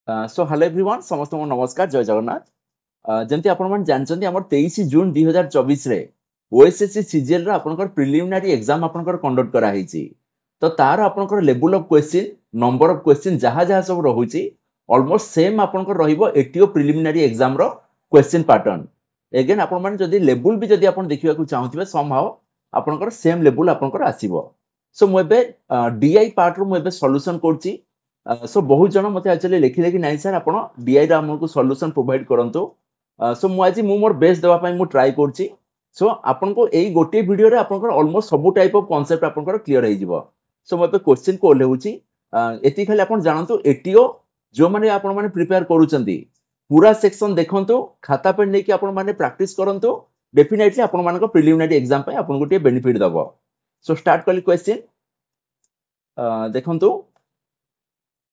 So hello everyone समस्त नमस्कार जय जगन्नाथ जमती आपण मन जानचंती हमर 23 जून 2024 रे ओएसएससी सीजीएल रो आपनकर प्रिलिमिनरी एग्जाम आपनकर कंडक्ट करा हिची तो तार आपनकर level of question number of question जहा जहा सब रहुची ऑलमोस्ट सेम आपनकर रहिबो एटीओ प्रिलिमिनरी एग्जाम रो क्वेश्चन पैटर्न अगेन आपण मन जदी लेवल भी जदी आपण देखिबा को चाहथिबे समहाउ आपनकर सेम लेवल आपनकर आसीबो सो मोबे डीआई पार्ट रो मोबे सॉल्यूशन करची सो बहुत जन मते एक्चुअली लिखिले कि नाइ सर आपण डीआई रा हमको सॉल्यूशन प्रोवाइड करंतु सो मु आज मु मोर बेस्ट देवा पई मु ट्राई करची सो आपण को एई गोटे वीडियो रे आपण ऑलमोस्ट सब टाइप ऑफ कांसेप्ट आपण क्लियर हो जिवो सो मते क्वेश्चन को लेउची एति खाली आपण जानंतु एटीओ जो माने आपण माने प्रिपेयर करूचंती पूरा सेक्शन देखंतु खाता पे नै कि आपण माने प्रैक्टिस करंतु डेफिनेटली आपण मानको प्रिलिमिनरी एग्जाम पे आपण गोटे बेनिफिट दबो सो स्टार्ट कली क्वेश्चन देखंतु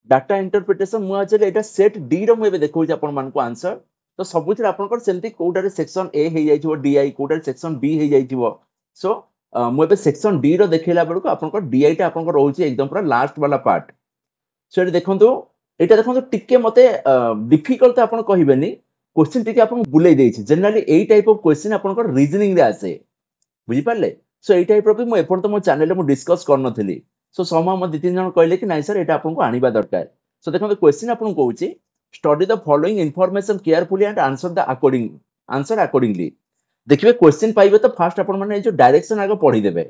डाटा इंटरप्रिटेशन मु एक्चुअली एटा सेट डी रो मु एबे देखौछि आपण मानको आंसर तो सबुतिर आपनकर सेमति कोडारे सेक्शन ए हे जाइथिबो डीआई कोडारे सेक्शन बी हे जाइथिबो सो मु एबे सेक्शन डी रो देखेला बेलको आपनकर डीआई टा आपनकर रहउछि एकदम पूरा लास्ट वाला पार्ट सो एटा देखंतु टिके मते डिफिकल्ट आपण कहिबेनी क्वेश्चन टिके आपण बुलै देछि जनरली एई टाइप ऑफ क्वेश्चन आपनकर रीजनिंग रे आसे बुझि पारले सो एई टाइप रो भी मु एपन तो मो चैनल रे मु डिस्कस करनथली सो समा म 2-3 जन कहले कि नाइ सर एटा आपनको आनिबा दरकार सो देखो क्वेश्चन आपन कहूची study the following information carefully and answer accordingly देखिबे क्वेश्चन पाइबे तो फास्ट आपन माने जो डायरेक्शन आगे पढी देबे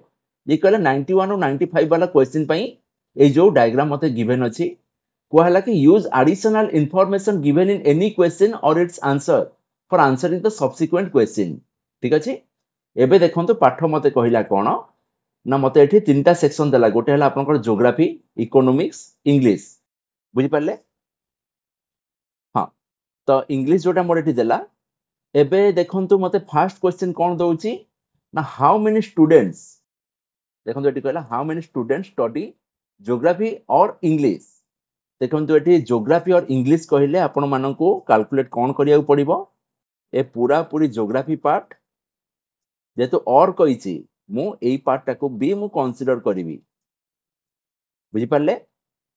ये कहले 91 और 95 वाला क्वेश्चन पई ए जो डायग्राम मते गिवन अछि कोहला कि use additional information given in any question or its answer for answering the subsequent question ठीक अछि एबे देखंतु पाठ मते कहिला कोन ना मत एठी तीनटा सेक्शन देला गोटे हला आपनकर ज्योग्राफी इकोनॉमिक्स इंग्लिश बुझि पारले हां तो इंग्लिश जोटा मोर एठी देला एबे देखंतु मते फर्स्ट क्वेश्चन कोन दउची ना हाउ मेनी स्टूडेंट्स देखंतु एठी कहला how many students study geography और इंग्लिश देखंतु एठी ज्योग्राफी और इंग्लिश कहिले आपण माननको कैलकुलेट कोन करिया पड़िबो ए पूरा पूरी ज्योग्राफी पार्ट जेतु और कहिची मु एई पार्ट टाको भी मु कंसीडर करिवि बुझि पारले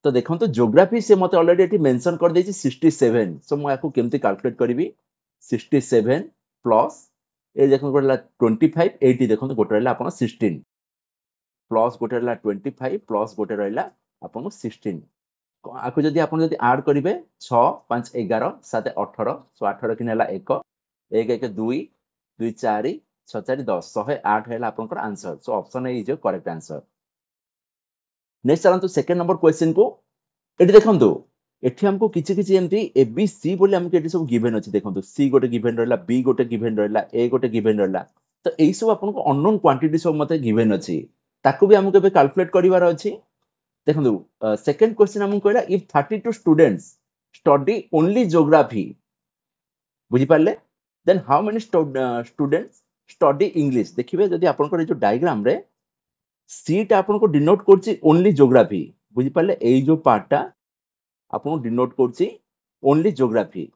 तो देखंतु ज्योग्राफी से मते ऑलरेडी एटी मेंशन कर देछि 67 सो मु याको केमति कैलकुलेट करिवि 67 प्लस ए देखन गोटला 25 80 देखंतु गोटे रहला आपण 16 प्लस गोटे रहला 25 प्लस गोटे रहला आपण 16 आको जदी आपण जदी ऐड करिवे 6 5 11 7 18 सो 18 किनेला 1 1 1 2 2 4 6 4 10 108 हैला आपनकर answer so option A is your correct answer next चलंतु सेकंड नंबर क्वेश्चन को एठी देखंतु एठी हमको किछि किछि एमती ए बी सी बोले हमको एठी सब गिवन अछि देखंतु सी गोटे गिवन रहला बी गोटे गिवन रहला ए गोटे गिवन रहला तो एई सब आपनको अननोन क्वांटिटी सब मते गिवन अछि ताकू भी हमको बे कैलकुलेट करिवार अछि देखंतु सेकंड क्वेश्चन हमको कहला if 32 students study only geography बुझि पारले then how many students study English देखिबे जदी आपनकर जो डायग्राम रे सीट आपनको डिनोट करछि ओनली ज्योग्राफी बुझि पारले एई जो पार्टटा आपनको डिनोट करछि ओनली ज्योग्राफी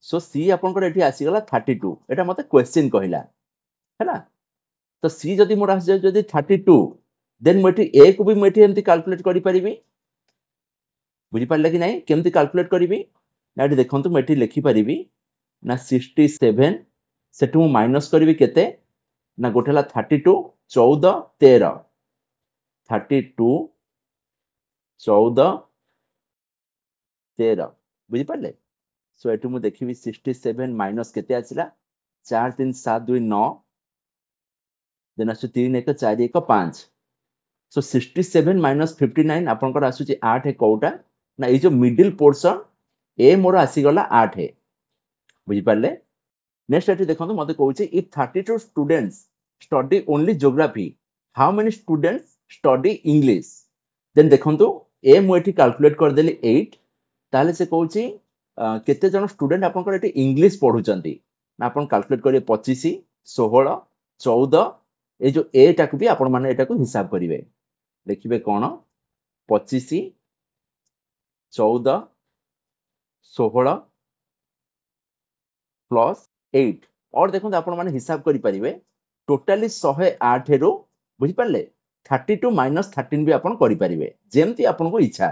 सो सी आपनकर एठी आसी गला 32 एटा मते क्वेश्चन कहिला हैला तो सी जदी मोर आसी जदी 32 देन मोठी ए को भी मोठी एमति कैलकुलेट करि परिबी बुझि पारले कि नै केमति कैलकुलेट करिवि ना एठी देखंतु मोठी लिखि परिबी ना 67 सेटु माइनस करिवि केते ना गोटेला 32 14 13 32 14 13 बुझि पारले सो एटु मु देखिबि 67 माइनस केते आछिला 4 3 7 2 9 देन आसु 3 1 4 1 5 सो 67 माइनस 59 आपनकर आसुची 8 है कोटा ना ए जो मिडिल पोर्शन ए मोर आसी गला 8 है बुझि पारले नेक्स्ट एटी देखंतु मते कहूची if 32 students study only geography how many students study English then देखंतु ए मु एटी कैलकुलेट कर देली 8 ताले से कहूची केते जन स्टूडेंट आपनकर एटी इंग्लिश पढुचंती ना आपन कैलकुलेट करिए 25 16 14 ए जो ए टाकू भी आपण माने एटा को हिसाब करिवे देखिबे कोन 25 14 16 प्लस 8 और देखो आपण माने हिसाब करि परिवे टोटली 108 रो बुझि पारले 32 माइनस 13 भी आपण करि परिवे जेमति आपण को इच्छा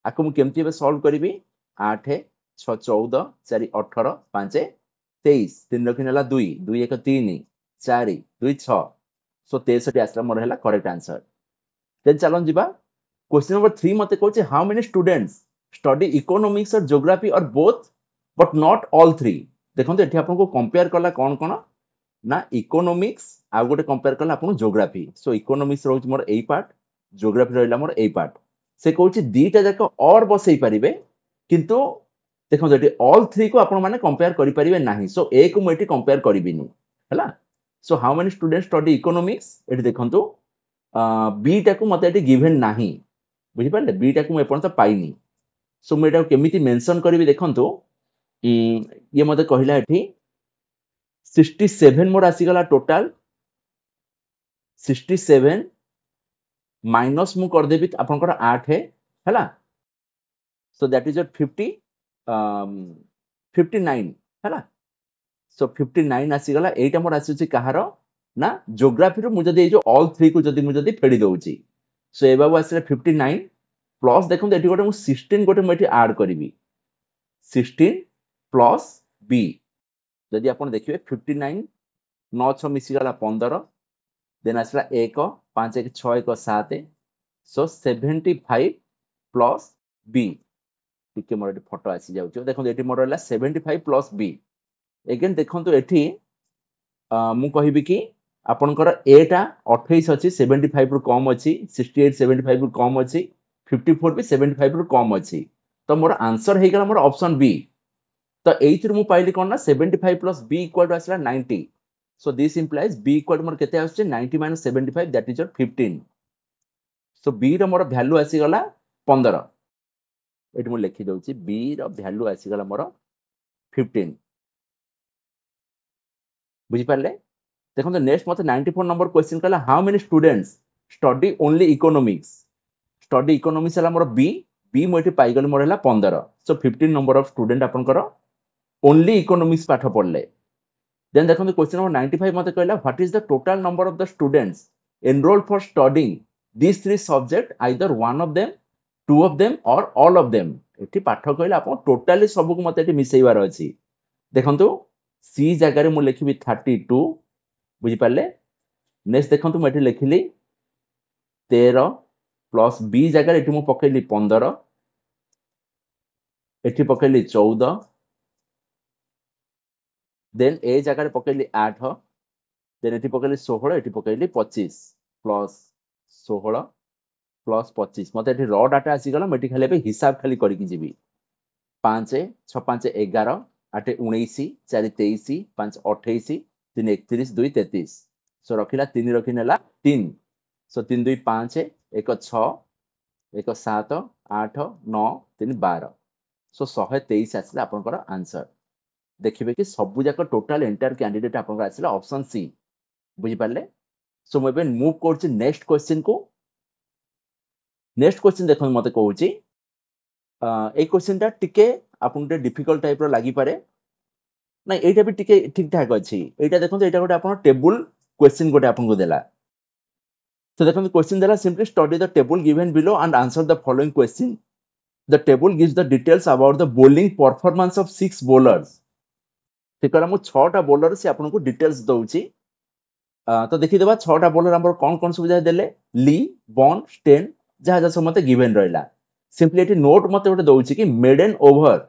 आको मु केमति बे सॉल्व करिवि 8 6 14 4 18 5 23 3 रखिनेला 2 2 1 3 4 2 6 सो 63 आसला मोर हैला करेक्ट आंसर देन चलन जिबा क्वेश्चन नंबर 3 मते कहूचे how many students study economics or geography or both but not all three देखंतु एठी आपन को कंपेयर करला कोन कोन ना इकोनॉमिक्स आ गोटे कंपेयर करला आपन ज्योग्राफी सो इकोनॉमिक्स रहउच मोर एई पार्ट ज्योग्राफी रहला मोर एई पार्ट से कहूचे दीटा जाक और बसई परिबे किंतु देखंतु एठी ऑल थ्री को आपन माने कंपेयर करि परिबे नाही सो ए को म एठी कंपेयर करिबिनी हला so how many students study economics एठी देखंतु बी टा को मते एठी गिवन नाही बुझि पाले बी टा को म एपन त पाइनी सो म एटा केमिति मेंशन करबी देखंतु ये मते कहिला एठी 67 मोर आसी गला टोटल 67 माइनस मु कर देबी आपनकर 8 है हला सो दैट इज 50 59 हला सो 59 आसी गला एटा मोर आसी छि कहारो ना ज्योग्राफी रो मु जदी जो ऑल थ्री को जदी मु जदी फेडी दउची सो ए बाबू आसी 59 प्लस देखो एटी गोटे मु 16 गोटे मु एटी ऐड करबी 16 प्लस बी जदि आपण देखिबे 59 9 6 मिसी गला 15 देन आसला 1 5 1 6 1 7 सो 75 प्लस बी टिके मोर एटी फोटो आसी जाउछ देखो एटी मोर हला 75 प्लस बी अगेन देखंतु एठी मु कहिबी कि आपनकर ए टा 28 अछि 75 रु कम अछि 68 75 रु कम अछि 54 भी 75 रु कम अछि तो मोर आंसर हे गेला मोर ऑप्शन बी तो एइथि मु पाइली कोन ना 75 प्लस बी इक्वल टू आसला 90 so this implies B equal to मोर केते आछे 90 minus 75 that is 15 so B रो मोर वैल्यू आसी गला 15 एट मु लिखि दउची बी रो वैल्यू आसी गला मोर 15 बुझी पारले देखो नेक्स्ट मते 94 नंबर क्वेश्चन कहला how many students study only economics हला मोर बी बी मोटी पाई गले मोर हला 15 सो 15 नंबर ऑफ स्टूडेंट आपन करो ओनली इकोनॉमिक्स पाठ पढ़ले देन देखो क्वेश्चन नंबर 95 मते कहला what is the total number of the students enrolled for studying this three subject either one of them two of them और ऑल ऑफ देम एठी पाठ कहला आपन टोटली सब को मते एठी मिसेइबार अछि देखंतु सी जगह रे मु लिखिबी 32 बुझी पाले नेक्स्ट देखंतु मु एठी लिखिली 13 प्लस बी जगह एठी मु पकेली 15 एठी पकेली 14 देन ए जगह रे पकेली 8 देन एठी पकेली 16 एठी पकेली 25 प्लस 16 प्लस 25 मते एठी रॉ डाटा आसी गला मेटी खाली पे हिसाब खाली करी की जीबी 5 6 5 11 8 19 4 23 5 28 3 31 2 33 सो रखिला 3 रखिनेला 3 सो 3 2 5 1 6 1 7 8 9 3 12 सो 123 आसला आपनकर आंसर देखिबे कि सबु जाक टोटल एंटायर कैंडिडेट आपनकर आसला ऑप्शन सी बुझी पारले सो मैं बे मूव करछि नेक्स्ट क्वेश्चन को नेक्स्ट क्वेश्चन देखो मते कहूची ए क्वेश्चन टा टिके आपन टे डिफिकल्ट टाइप रो लागि पारे ना एटा भी टिके ठीक ठाक अछि एटा देखो एटा गोटे आपन टेबल क्वेश्चन गोटे आपन को देला तो देखो क्वेश्चन देला simply study the table given below and answer the following question the table gives the details about the bowling performance of 6 bowlers ठिकरा मु 6 टा बॉलर से आपन को डिटेल्स दउची तो देखि देबा 6 टा बॉलर हमर कोन कोन सुविधा देले ली बॉन स्टेन जहा जहा सब मते गिवन रहला सिंपली एटी नोट मते गोटे दउची कि maiden over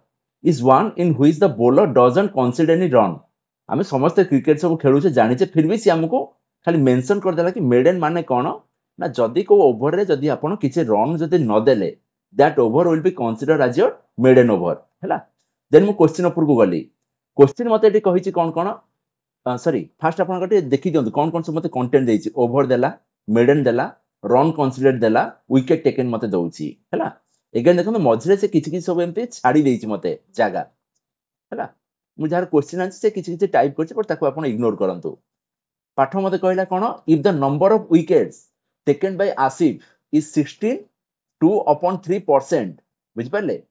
is one in which the bowler doesn't consider any run आमे समस्त क्रिकेट सब खेलु छे जानि छे फिर भी सी हमको खाली मेंशन कर देला कि मेडन माने कोन ना जदी को ओवर रे जदी आपण किछे रन जदी न देले that over will be consider as your maiden over हैला देन मु क्वेश्चन ऊपर को गली क्वेश्चन मते एटी कहि छी कोन कोन सॉरी फास्ट आपण गटे देखि दियंतु कोन कोन सब मते कंटेंट देछि ओवर देला मेडन देला रन कंसीडर देला विकेट टेकन मते दउची हैला एगेन देखो मझरे से किछि किछि सब एमती छाडी देछि मते जागा हैला मु जार क्वेश्चन आंसर से किछि किछि टाइप करछि पर ताको आपण इग्नोर करंतु पाठ मते कहला कोन if the number of wickets taken by Asif is 16 2/3% बुझ पाले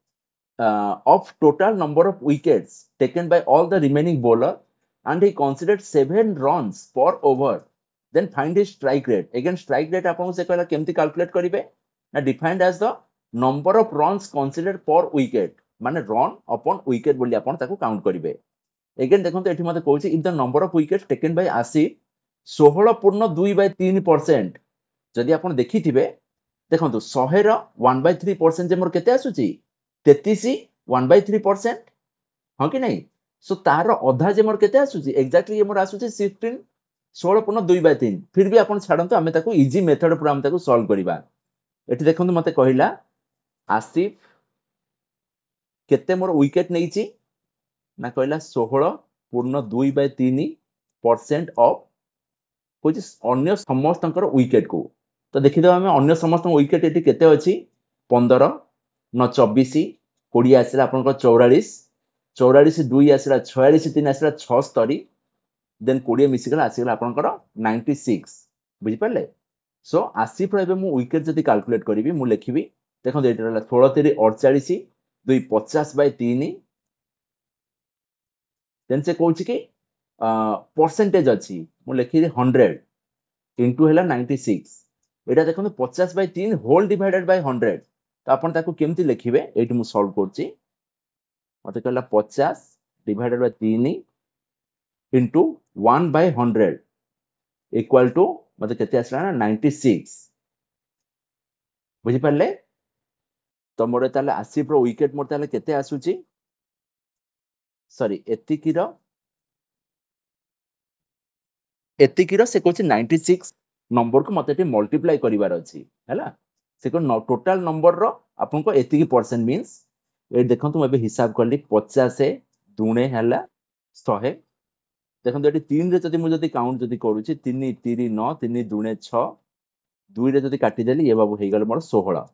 of total number of wickets taken by all the remaining bowler and he considered 7 runs per over then find his strike rate again strike rate आपन से कहला केमती calculate करिवे ना defined as the number of runs considered per wicket माने run upon wicket बोली आपण ताको काउंट करिवे एगेन देखंतु एठी मते कहूची if the number of wickets taken by Asif 16.2/3% जदि आपण देखिथिबे देखंतु 100 रो 1/3% जे मोर केते आसुची 33 1/3% हां कि नहीं सो तार अधा जे मोर केते आसुची एक्जेक्टली ये मोर आसुची 16.2/3 फिर भी आपण छाडंतु आमे ताको इजी मेथड पर आमे ताको सॉल्व करिबा एठी देखंतु मते कहिला आसिफ केते मोर विकेट नैची ना कहला 16.2/3% ऑफ कुछ अन्य समस्त विकेट को तो देखिदे आमे अन्य समस्त विकेट एटी केते अछि 15 न 24 20 आसिला आपनकर 44 44 2 आसिला 46 3 आसिला 76 देन 20 मिसिगला आसिला आपनकर 96 बुझि परले सो आसिफ रे मु विकेट जदी कैलकुलेट करिवि मु लिखिबि देखो एटा 16 3 48 2 50/3 देन से कहूची कि परसेंटेज अछि मु लिखि 100 इनटू हैला 96 एटा देखो 50/3 होल डिवाइडेड बाय 100 तो आपण ताको केमति लिखिबे एटी मु सॉल्व करची मते कहला 50 divided by 3 into 1/100 equal to मते केते आसला ना 96 बुझि परले तो मोर ताले आसिफ रो विकेट मोर ताले केते आसुची सॉरी एतिकिरो से कोची 96 नंबर को मते मल्टीप्लाई करिवार अछि हैला से को टोटल नंबर रो आपन को एतिकी परसेंट मींस ए देखंतु मैं हिसाब करली 50 दुणे हैला 100 देखंतु एटी 3 रे जदी मु जदी काउंट जदी करूची 3 3 9 3 दुणे 6 2 रे जदी काटी देली ये बाबू हे गेल मोर 16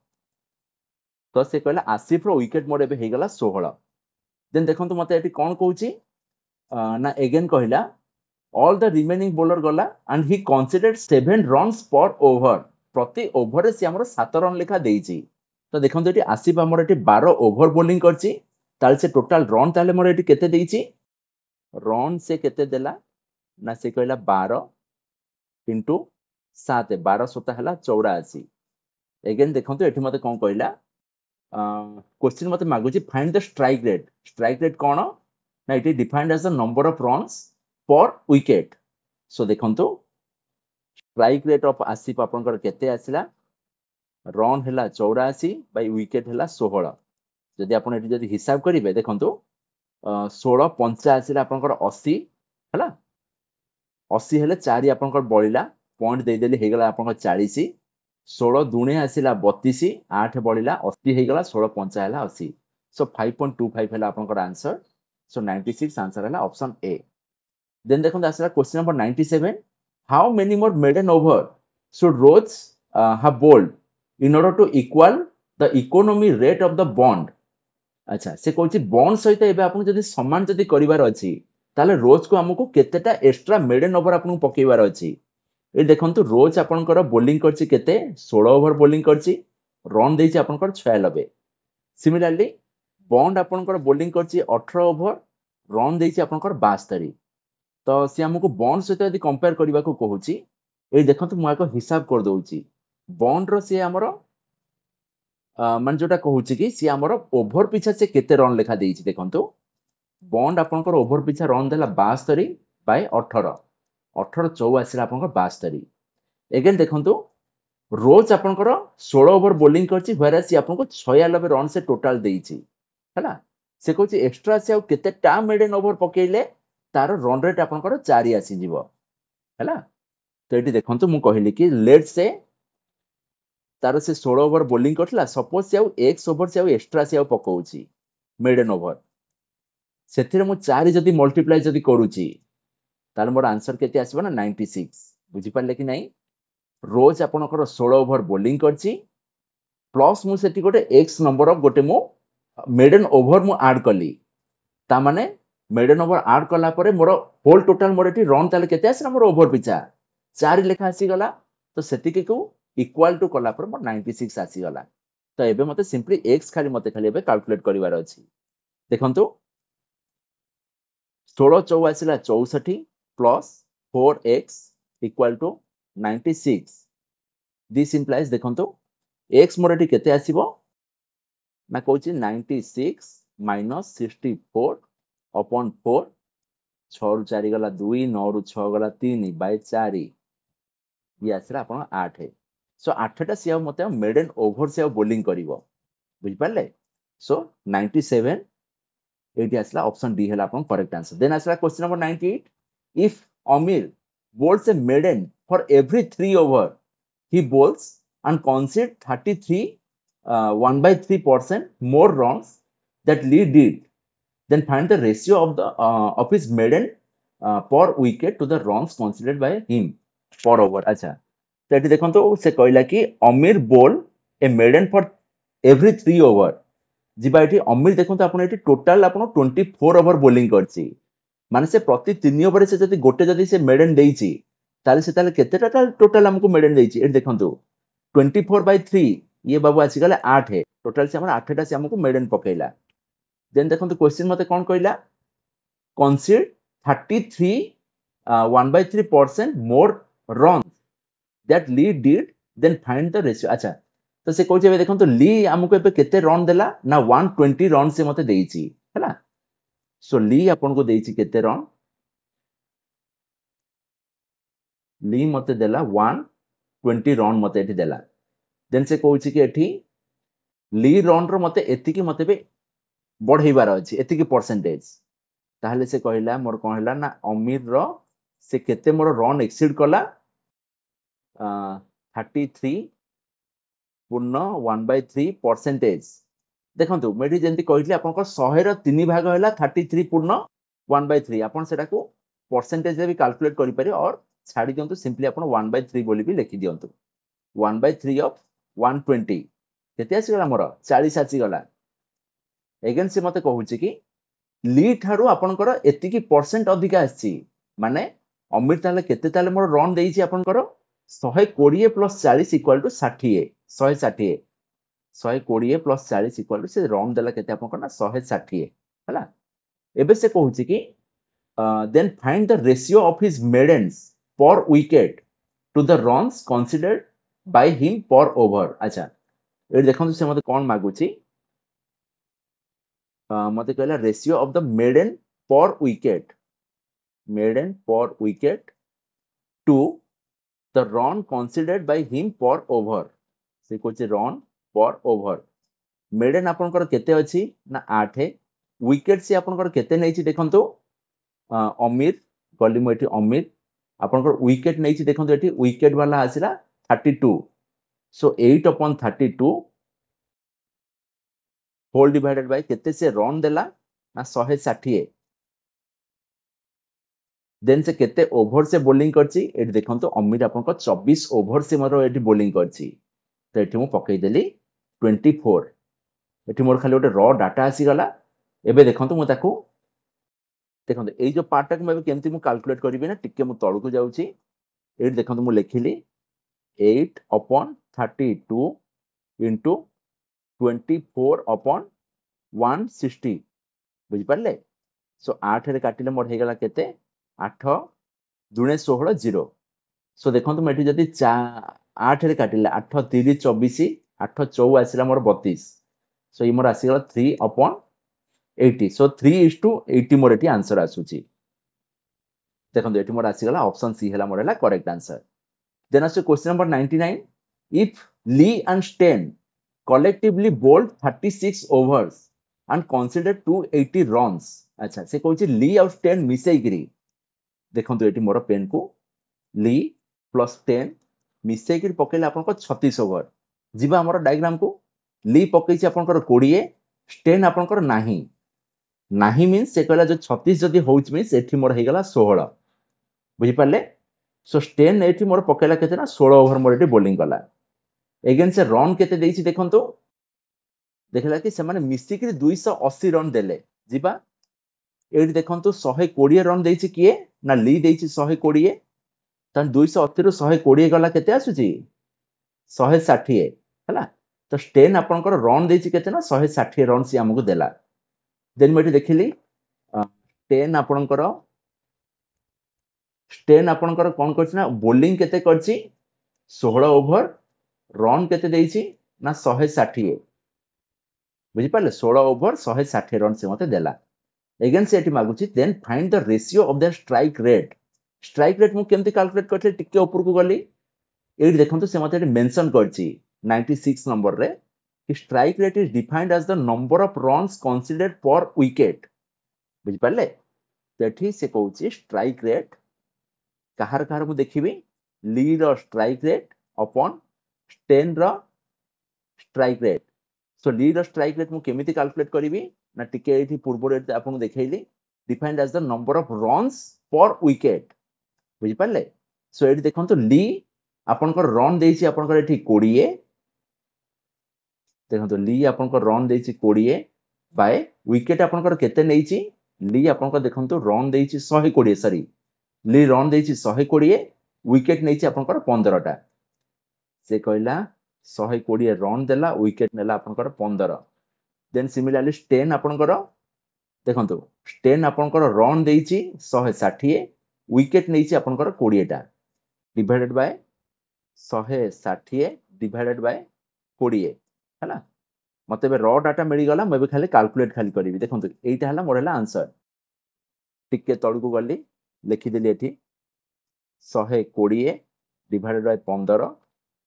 तो से कहला आसिफ रो विकेट मोर एबे हे गेला 16 देन देखंतु मते एटी कोन कहूची ना अगेन कहला all the remaining bowler गला and he considered 7 runs per over प्रति ओवर रे से हमर 7 रन लेखा देइची तो देखंतु एटी आसिफ हमर एटी 12 ओवर बॉलिंग करची ताल से टोटल रन ताले मोर एटी केते देइची रन से केते देला ना से कहला 12 इनटू 7 12 7 हला 84 अगेन देखंतु एटी मते कोन कहला क्वेश्चन मते मागुची फाइंड द स्ट्राइक रेट कोन ना it is defined as the number of runs per wicket so देखंतु स्ट्राइक रेट ऑफ आसिफ आपनकर केते आसिला रन हैला 84 बाय विकेट हैला 16 जदि आपन एटी जदि हिसाब करिवे देखंतु 16 5 आसिला आपनकर 80 हैला 80 हेले 4 आपनकर बळिला पॉइंट दे देली हे गेला आपनकर 40 16 दुणे आसिला 32 8 बळिला 80 हे गेला 16 5 हैला 80 सो 5.25 हैला आपनकर आंसर सो 96 आंसर हैला ऑप्शन ए Then देखो आसला question number 97 how many more maiden over should Rhodes have bowled in order to equal the economy rate of the bond अच्छा से कहूची बॉन्ड सहित एबे आपन जदी समान जदी करिवार अछि ताले रोज को हमकु केतेटा एक्स्ट्रा मेडन ओवर आपन पकेइवार अछि ए देखंतु रोज आपनकर बॉलिंग करछि केते 16 ओवर बॉलिंग करछि रन देछि आपनकर 96 सिमिलरली बॉन्ड आपनकर बॉलिंग करछि 18 ओवर रन देछि आपनकर 72 तो सी हमको बॉन्ड सहित यदि कंपेयर करबा को कहूची ए देखंतु मु एको हिसाब कर दउची बॉन्ड रो से हमरो मान जोटा कहूची कि सी हमरो ओवर पिछा से केते रन लेखा देइची देखंतु बॉन्ड आपनकर ओवर पिछा रन देला 72 बाय 18 18 4 आसिला आपनकर 72 अगेन देखंतु रोज आपनकर 16 ओवर बॉलिंग करची व्हेयर सी आपनको 96 रन से टोटल देइची हैला से कहूची एक्स्ट्रा से केते टा मेडन ओवर पकेइले तार रन रेट आपनकर 4 आसी जीवो हैला तो एटी देखंतु मु कहिली कि लेट से तार से 16 ओवर बॉलिंग करथला सपोज से x ओवर से एक्स्ट्रा से पकाउची मेडन ओवर सेथिरे मु 4 जदी मल्टीप्लाई जदी करूची तार मोर आंसर केते आसीबो ना 96 बुझी पाले कि नहीं रोज आपनकर 16 ओवर बॉलिंग करची प्लस मु सेठी गोटे x नंबर ऑफ गोटे मु मेडन ओवर मु ऐड करली ता माने मेडन ओवर ऐड करला परे मोर होल टोटल मोर एटी रन ताले केते आसी मोर ओवर पिछा 4 लेखा आसी गला तो सेतिके को इक्वल टू करला परे मोर 96 आसी गला तो एबे मते सिंपली x खाली मते खाली एबे कैलकुलेट करिवार अछि देखंतु 16 4 आसीला 64 plus 4x equal to 96 this implies देखंतु x मोर एटी केते आसीबो ना कहूची 96 माइनस 64 अपॉन 4 6 रु 4 गला 2 9 रु 6 गला 3 बाय 4 ये आसला आपण 8 सो 8टा से मते मेडन ओवर से बोलिंग करिवो बुझ पाले सो 97 एटी आसला ऑप्शन डी हैला आपण करेक्ट आंसर देन आसला क्वेश्चन नंबर 98 इफ अमीर bowls a maiden for every 3 over he bowls and concede 33 1/3% more runs that Lee did then find the ratio of his maiden per wicket to the runs conceded by him per over अच्छा तो ये देखो से कहला कि अमीर बोल ए maiden for every 3 over जिबा एठी अमीर देखो आपण एठी टोटल आपण 24 ओवर बोलिंग करछि माने से प्रति 3 ओवर से जदी गोटे जदी से मेडन देइछि ताले से ताले केतेटा टोटल हमको मेडन देइछि एठी देखंतु 24/3 ये बाबू आसी गले 8 है टोटल से हमर 8टा से हमको मेडन पकेइला देन देखंतु क्वेश्चन मते कोन कहला concede 33 1/3% more runs that Lee did then find the ratio अच्छा तो से कहूचे देखो तो ली हमको एबे केते रन देला ना 120 रन से मते देइछि हैला सो ली आपन को देइछि केते रन ली मते देला 120 रन मते एठी देला देन से कहूछि कि एठी ली रन रो मते एति की मते बे बढ़ेबार अछि एति की परसेंटेज ताहले से कहला मोर कोन हैला ना अमीर रो से केते मोर रन एक्सीड कला 33 पूर्ण 1/3% देखंतु मेडी जेंति कहली आपन 100 रो 3 भाग हैला 33 पूर्ण 1/3 आपन सेटा को परसेंटेज रे भी कैलकुलेट करि पारे और छाडी दियंतु सिंपली आपन 1/3 बोली भी लिखि दियंतु 1/3 ऑफ 120 केते आसी गला मोर 40 आसी गला अगेन से मते कहूची कि ली ठारू आपनकर एति की परसेंट अधिक आछि माने अमीर ताले केते ताले मोर रन देइछि आपनकर 120 + 40 = 60 160 120 + 40 = से रन देला केते आपनकर ना 160 हला एबे से कहूची कि then find the ratio of his maidens per wicket to the runs considered by him per over अच्छा ए देखंतु से मते कोन मागुची मते कहला ratio of the maiden per wicket to the run considered by him per over से कोचे रन पर ओवर मेडन आपनकर केते अछि ना 8 विकेट से आपनकर केते नैछि देखंतु अमीर गली मोटी अमीर आपनकर विकेट नैछि देखंतु एठी विकेट वाला आसिला 32 सो 8/32 होल डिवाइडेड बाय केते से रन देला ना 160 देन से केते ओवर से बोलिंग करछि एठी देखंतु अमीर आपनको 24 ओवर से मोर एठी बोलिंग करछि तो एठी मु पकई देली 24 एठी मोर खाली ओटे रॉ डाटा आसी गला एबे देखंतु मु ताकू देखंतु एई जो पार्ट तक मैं केमती मु कैलकुलेट करबी ना टिके मु तळु को जाउछि एठी देखंतु मु लिखिली 8/32 into 24/160 बुझी पारले सो 8 रे काटिले मोर हे गला केते 8 दुणे 16 0 सो देखंतु मेठी जदी 8 रे काटिले 8 3 24 8 4 आसिला मोर 32 सो ई मोर आसी गला 3/80 सो 3:80 मोर एठी आंसर आसुची देखंतु एठी मोर आसी गला ऑप्शन सी हैला मोर हैला करेक्ट आंसर देन आसे question number 99 if Lee and Steyn collectively bowled 36 overs and considered 280 runs अच्छा से कहूची ली और स्टेन मिसई गिरी देखंतु एठी मोर पेन को ली प्लस 10 मिसई गिरी पकेले आपन को 36 ओवर जिबा हमर डायग्राम को ली पकेची आपन को 20 स्टेन आपन को नाही नाही मींस से कहला जो 36 जदी होउच मींस एठी मोर हे गला 16 बुझी पाले सो स्टेन एठी मोर पकेला केते ना 16 ओवर मोर एठी बॉलिंग कला एगेन से रन केते देइछि देखंतु देखला कि से माने मिस्टी कि 280 रन देले जिबा एठी देखंतु 120 रन देइछि किए ना ली देइछि 120 तन 280 रु 120 गला केते आसुची 160 हला तो स्टेन आपनकर रन देइछि केते ना 160 रन सी हमकु देला देन मेठी देखिली स्टेन आपनकर कोन करछि ना बॉलिंग केते करछि 16 ओवर रन केते देइछि ना 160 बुझिपारे 16 ओवर 160 रन से मते देला एगेन से एटी मागुची then find the ratio of the strike rate मु केमती कैलकुलेट करथि टिके ऊपर को गली एटी देखंतु से मते मेंशन करची 96 नंबर रे कि strike rate is defined as the number of runs considered per wicket बुझिपारे तेठी से कहूची स्ट्राइक रेट कहार कहार मु देखिबी ली रो स्ट्राइक रेट अपॉन स्टेन रो स्ट्राइक रेट सो ली रो स्ट्राइक रेट मु केमिति कैलकुलेट करिवि ना टिके एठी पूर्व रेट आपन देखैली defined as the number of runs per wicket बुझि पाले सो एठी देखंतु ली आपन को रन देइछि आपन को एठी 20 देखंतु ली आपन को रन देइछि 20 बाय विकेट आपन को केते नेइछि ली आपन को देखंतु रन देइछि 120 सॉरी ली रन देइछि 120 विकेट नेइछि आपन को 15 टा से कहला 120 रन देला विकेट नेला आपन को 15 देन सिमिलरली स्टेन आपन को देखंतु स्टेन आपन को रन देइछि 160 विकेट नेइछि आपन को 20 टा डिवाइडेड बाय 160 डिवाइडेड बाय 20 हैला मते बे रॉ डाटा मिली गला मैं खाली कैलकुलेट खाली करिवि देखंतु एटा हला मोर हला आंसर टिके तळ को गली लिखि देली एठी 120 डिवाइडेड बाय 15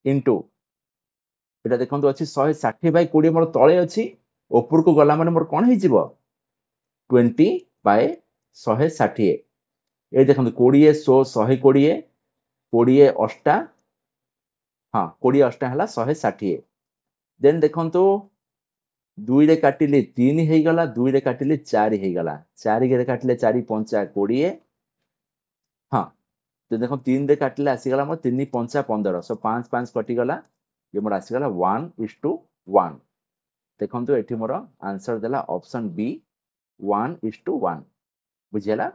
इनटू एटा देखंतु अछि 160 बाय 20 मोर तळे अछि ऊपर को गला माने मोर कोन हे जिवो 20 बाय 160 ए देखंतु 20 120 20 अष्टा हां 20 अष्टा हला 160 देन देखंतु 2 रे काटिले 3 हे गला 2 रे काटिले 4 हे गला 4 रे काटिले 4 5 20 हां तो देखो 3 रे काटिले आसी गला मोर 3 5 15 सो 5 5 कटि गला ये मोर आसी गला 1:1 देखंतु एठी मोर आंसर देला ऑप्शन बी 1:1 बुझियला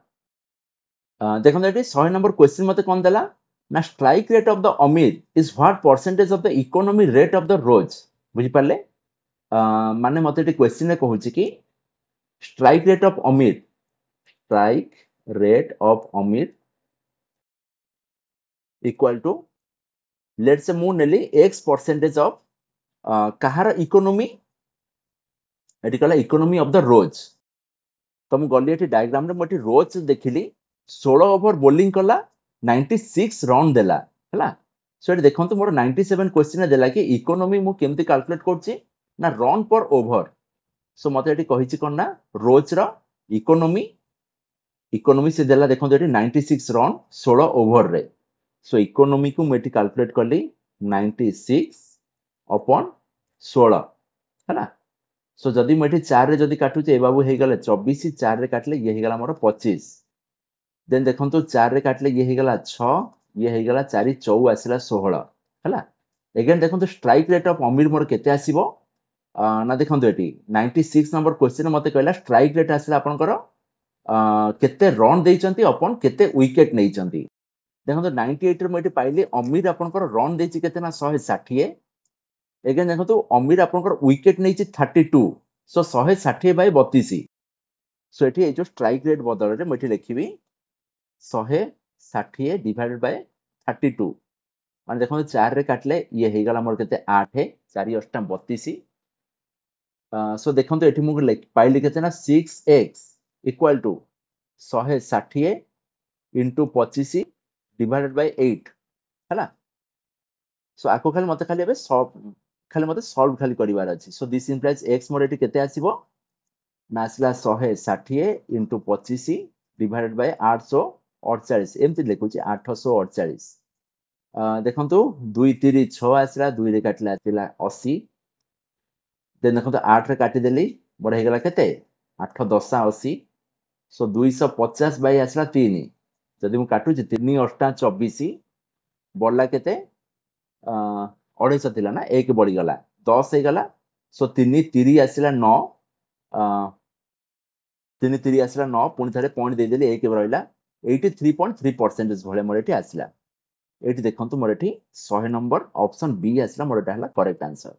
देखंतु एठी 100 नंबर क्वेश्चन मते कोन देला ना strike rate of the Aamir is what percentage of the economy rate of the Rose बुझि पाले माने मते एठी क्वेश्चन रे कहूची कि strike rate of Aamir equal to let's say मु नेली x परसेंटेज ऑफ कहार इकोनॉमी एटी कहला इकोनॉमी ऑफ द रोज तो मु गली एटी डायग्राम रे मटी रोज देखिली 16 ओवर बॉलिंग कला 96 रन देला हला सो एटी देखंतु मोर 97 क्वेश्चन देला कि इकोनॉमी मु केमति कैलकुलेट करछि ना रन पर ओवर सो मते एटी कहिछि कोन ना रोज रो इकोनॉमी से देला देखंतु एटी 96 रन 16 ओवर रे सो इकोनॉमी को मेटी कैलकुलेट करली 96 अपॉन 16 हला सो जदी मेटी 4 रे जदी काटू ए बाबू हे गले 24 4 रे काटले ये हे गला मोर 25 देन देखंतु 4 रे काटले ये हे गला 6 ये हे गला 4 4 आसीला 16 हला अगेन देखंतु स्ट्राइक रेट ऑफ अमीर मोर केते आसीबो ना देखंतु एटी 96 नंबर क्वेश्चन मते कहला स्ट्राइक रेट आसीला आपन करो केते रन देइचंती अपन केते विकेट नेइचंती देखो 98 रे मैं पाइली अमीर आपनकर रन देछि केते ना 160 एगेन देखो अमीर आपनकर विकेट नेछि 32 सो 160 बाय 32 सो एठी ए जो स्ट्राइक रेट बदल रे मैं लिखिबी 160 डिवाइडेड बाय 32 माने देखो 4 रे काटले ये हे गला मोर केते 8 4 8 32 सो देखो एठी मु पाइली केते ना 6x equal to 160 into 25 divided by 8 हला सो आको खाली मते खाली एबे खाली मते सॉल्व खाली करिवार अछि सो दिस इंप्लाइज x मोर एटी केते आसीबो ना आसला 160 इनटू 25 डिवाइडेड बाय 848 एमति लिखुची 848 देखंतु 2 3 6 आसला 2 रे काटला आतिला 80 देन देखंतु 8 रे काटि देली मोर हे गेला केते 8 10 80 सो 250 बाय आसला 3 जदि मु काटू 3 8 24 बडला केते 250 थिला ना 1 बडी गला 10 हे गला सो 3 3 आसीला 9 3 3 आसीला 9 पुनी थरे पॉइंट दे देली 1 रहइला 83.3% भले मोर एठी आसीला एठी देखंतु मोर एठी 100 नंबर ऑप्शन बी आसीला मोर एटा हला correct answer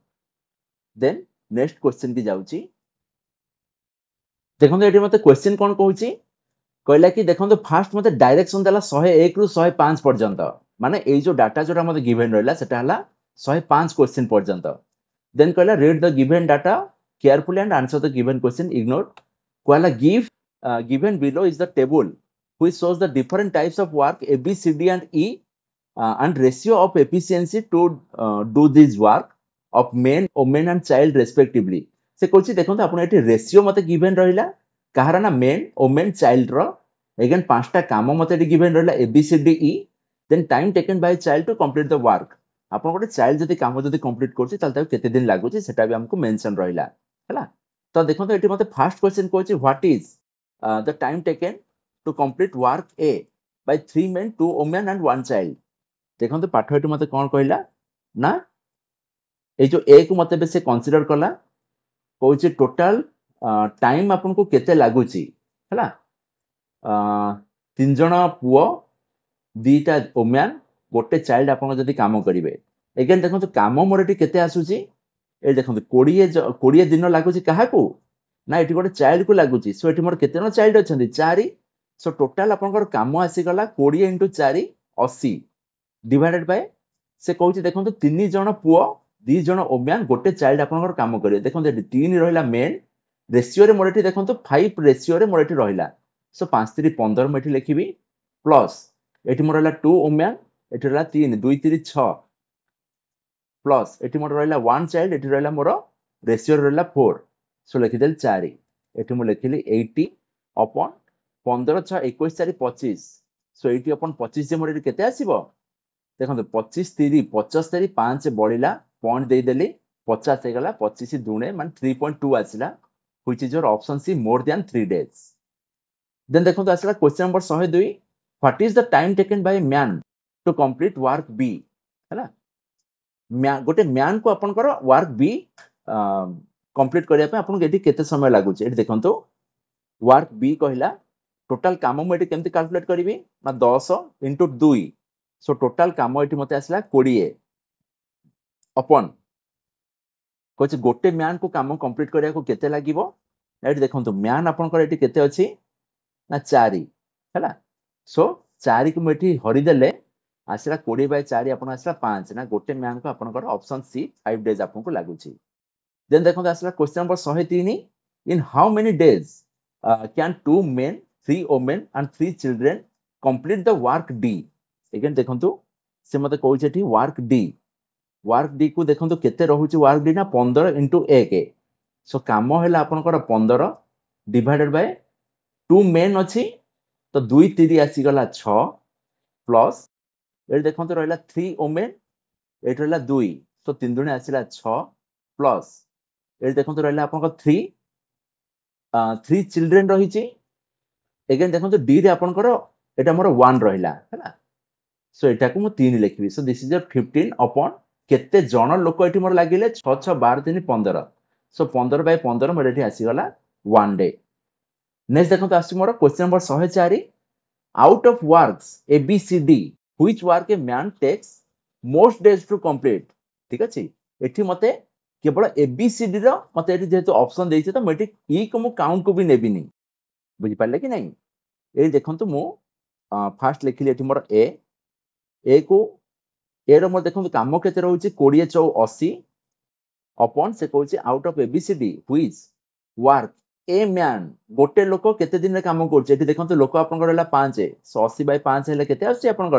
then next question की जाउची देखंतु एठी मते क्वेश्चन कोन कहूची कहला कि देखंतु फास्ट मते डायरेक्शन देला 101 रु 105 पर्यंत माने ए जो डाटा जोरा मते गिवन रहला सेटा हला 105 क्वेश्चन पर्यंत देन कहला read the given data carefully and answer the given question. Ignore. Koala given below is the table which shows the different types of work A, B, C, D, and E and ratio of efficiency to do this work of men, women, and child respectively. से कौन देखो आप ratio मत given रहा कहार ना men women child रगेन 5टा काम मत गिभेन रहा A B C D E then time taken by child to complete the work आप गोटे चाइल्ड जब काम जब कंप्लीट करते दिन लगुच से आमको मेंशन रहा है तो देखो ये मत फास्ट क्वेश्चन कौन what is the time taken to complete work A by 3 men 2 women and 1 child देखो पाठ ये मत कौन कहला ना ये जो ए को मत से कंसीडर कला कौन टोटाल टाइम आपन को केते लागुची है 3 जन पुओ 2टा वुमेन गोटे चाइल्ड आपन जदि काम करिवे अगेन देखो काम मोर एटी केते आसुची ए देखो 20 दिन लागुची काहाकू ना एटी गोटे चाइल्ड को लागुची सो एटी मोर केते जन चाइल्ड अछंती 4 सो टोटाल आपन काम आसी गला 20 * 4 80 डिवाइडेड बाय से कहूँ देखो 3 जन पुओ 2 जन वुमेन गोटे चाइल्ड आपन काम करिवे देखो 3 रहिला मेन रेशियो रे मोर एटी देखो 5 रेशियो रे मोर एटी रहिला सो 5 3 15 मैं लिखिबी प्लस एटी मोर रहिला 2 वुमेन एटी रहिला 3 2 3 6 प्लस एटी मोर रहिला 1 चाइल्ड एटी रहिला मोर रेशियो रहिला 4 सो लिखि देल 4 एटी मो लिखिली 80 अपॉन 15 6 21 4 25 सो 80 अपॉन 25 जे मोर एटी केते आसीबो देखो 25 3 75 5 बढ़िला पॉइंट दे देली 50 हे गला 25 दुणे मान 3.2 आसिला which is your option C more than 3 days then देखो तो आसिला question number 102 what is the time taken by a man to complete work B हैला गोटे मैन को अपन करो वर्क बी कंप्लीट करिया पे अपन एटी केते समय लागु छै एटी देखंतो वर्क बी कहला टोटल काम म एटी केमति कैलकुलेट करबी ना 10 * 2 सो टोटल काम एटी मते आसला 20 अपन कोच गोटे मैन को काम कंप्लीट करिया को केते लागिवो एटी देखंतो मैन अपन को एटी केते अछि ना 4 हैला सो 4 को एटी हरि देले आसला 20/4 अपन आसला 5 ना गोटे मैन को अपन को ऑप्शन सी 5 डेज अपन को लागु छी देन देखंतो आसला question number 103 in how many days can 2 men 3 women and 3 children complete the work D again देखंतो से मते कहू छेठी वर्क डी को देखंतो केते रहउची वर्क डी ना 15 * 1 सो काम हैला आपन को 15 डिवाइडेड बाय 2 मेन अछि तो 2 3 आसी गला 6 प्लस ए देखंतो रहला 3 वुमेन एट रहला 2 सो 3 दुने आसीला 6 प्लस ए देखंतो रहला आपन को 3 चिल्ड्रन रहिची अगेन देखंतो डी रे आपन को एटा मोर 1 रहला हैला सो एटा को मु 3 लिखबी so this is a 15 upon केते जण लोक एठी मोर लागिले 6 6 12 3 15 सो 15/15 मोर एठी आसी गला 1 डे नेक्स्ट देखो तो आसी मोर question number 104 out of works A B C D which work A man takes most days to complete ठीक अछि एठी मते केवल ए बी सी डी रो मते एठी जेहेतु ऑप्शन देइছে तो मेटी ई को मु काउंट को भी नेबिनी बुझि पाले कि नहीं ए देखंतु मु फास्ट लिखिली एठी मोर ए को ए रो मोर देखंतु काम केते रहउची 20 4 80 अपॉन से कहउची out of ABCD which work A man गोटे लोक केते दिन रे काम करछ एठी देखंतु लोक आपन को रहला 5 180/5 हेले केते आछी आपन को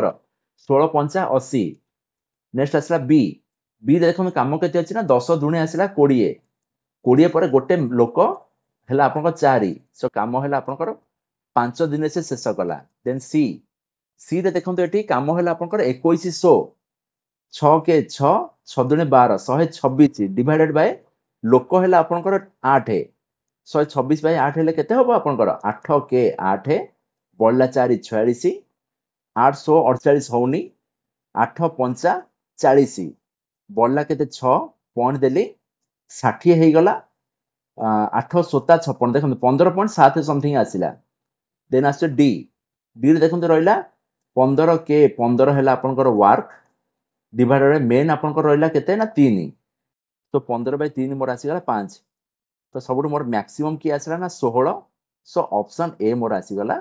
16 5 80 नेक्स्ट आसला बी बी देखंतु काम केते अछि ना 10 दुणे आसला 20 20 पर गोटे लोक हेला आपन को 4 सो काम हेला आपन को 5 दिन से शेष कला देन सी सी रे देखंतु एठी काम हेला आपन को 2100 6 के 6 6 दुने 12 126 डिवाइडेड बाय लोक हेला आपन को 8 126/8 हेले केते होबो आपन को 8 के 8 बळला 4 46 848 होउनी 8 5 40 बळला केते 6 पॉइंट देली 60 हे गला 8 7 56 देखंतु 15.7 समथिंग आसिला देन आसे डी डी रे देखंतु रहला 15 के 15 हेला आपन को वर्क डिवाइडेड बाय मेन आपन को रहला केते ना 3 तो 15/3 मोर आसी गला 5 तो सबुठ मोर मैक्सिमम की आसला ना 16 सो ऑप्शन ए मोर आसी गला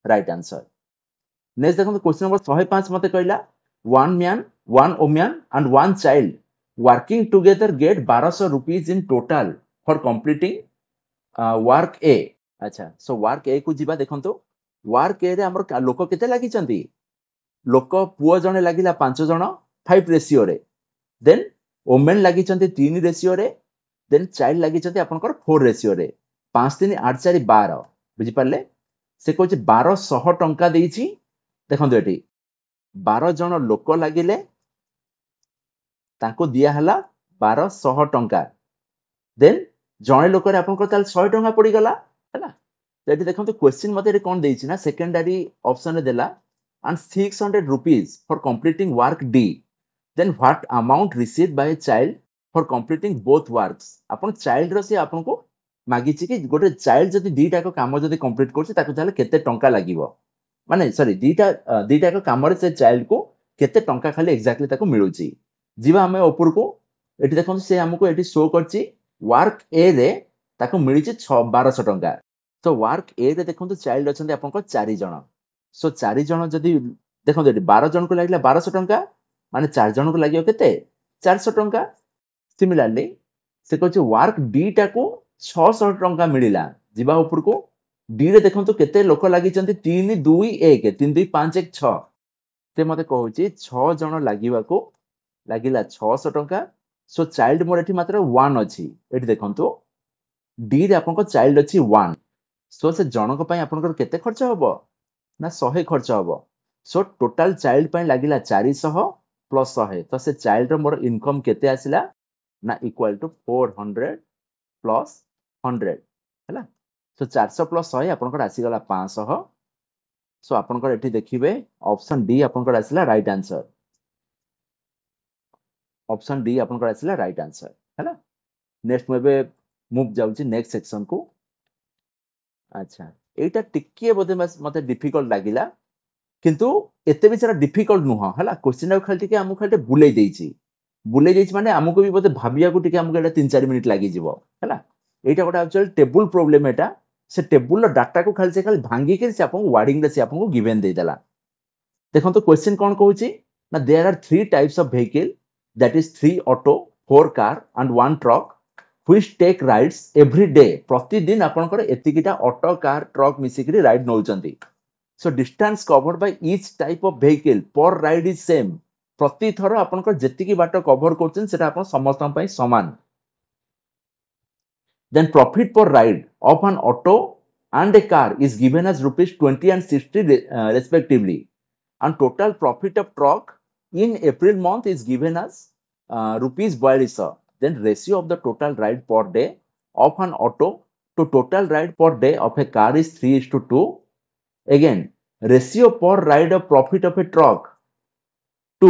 राइट आंसर नेक्स्ट देखो क्वेश्चन नंबर 105 मते कहला one man one woman and one child working together get 1200 rupees in total for completing work A. अच्छा सो वर्क ए को जीवा देखंतु वर्क ए रे हमर लोक केते लागि चंती लोक पुओ जने लागिला 5 जण 5 रेशियो रे देन वोमेन लागि चंती 3 रेशियो रे देन चाइल्ड लागि चंती आपनकर 4 रेशियो रे 5 3 8 4 12 बुझी पाले से कहूँ 1200 टंका देइछि देखंतु एठी 12 जण लोक लागिले ताको दिया हला 1200 टंका देन जणे लोक रे आपनकर ताल 100 टंका पड़ी गला हैला तो एठी देखंतु क्वेश्चन मते एठी कोन देइछि ना सेकेंडरी ऑप्शन रे देला and 600 rupees for completing work D. Then what amount received by a child for completing both works? Upon child रो से आपन को मागिछि कि गोटे child जदी दीटा को काम जदी कंप्लीट करछि ताको ताले केते टंका लागिवो माने सॉरी दीटा को काम रे से child को केते टंका खाली एक्जेक्टली ताको मिलुछि जीवा हमें ऊपर को एठी देखन से हमको एठी शो करछि वर्क ए रे ताको मिलिछि 1200 टंका तो वर्क ए रे देखन तो child अछन्ते आपन को 4 जण सो 4 जण जदी देखो 12 जण को लागला 1200 टंका माने 4 जण को लागियो केते 400 टंका सिमिलरली से कहछ वर्क डी टा को 600 टंका मिलिला जीवा ऊपर को डी रे देखंतु केते लोक लागि चंती 3 2 1 3 2 5 1 6 ते मते कहूची 6 जण लागिवा को लागिला 600 टंका सो चाइल्ड मोर एठी मात्र 1 अछि एठी देखंतु डी रे आपन को चाइल्ड अछि 1 सो से जण को पई आपन को केते खर्च होबो ना 100 खर्च हबो सो टोटल चाइल्ड पय लागिला 400 प्लस 100 तो से चाइल्ड रो मोर इनकम केते आसिला ना इक्वल टू 400 प्लस 100 हैला सो 400 प्लस 100 आपन को आसी गला 500 सो आपन को एठी देखिबे ऑप्शन डी आपन को आसिला राइट आंसर ऑप्शन डी आपन को आसिला राइट आंसर हैला नेक्स्ट में मूव जाउची नेक्स्ट सेक्शन को अच्छा एटा टिके बोधे मते डिफिकल्ट लागिला किंतु एते भी सारा डिफिकल्ट नुह हला क्वेश्चन खाली टिके हमु खाली बुलै देइछि माने हमको भी बोधे भाबिया को टिके हमको एटा 3-4 मिनिट लागि जिवो हला एटा गोटा एक्चुअली टेबल प्रॉब्लम एटा से टेबल रो डाटा को खाली भांगी के से आपन वार्डिंग रे से आपन को गिवन दे देला देखो तो क्वेश्चन कोन कहूची ना there are 3 types of vehicle that is 3 auto 4 car and 1 truck which take rides every day प्रतिदिन आपनकर एतिकिटा ऑटो कार ट्रक मिसिकरी राइड नौचंती so distance covered by each type of vehicle per ride is same प्रति थरो आपनकर जेतिकी बाट कवर करछन सेटा आपन समस्त पई समान then profit per ride of an auto and a car is given as ₹20 and 60 respectively and total profit of truck in April month is given as ₹4200 then ratio of the total ride per day of an auto to total ride per day of a car is 3:2 again ratio per ride of profit of a truck to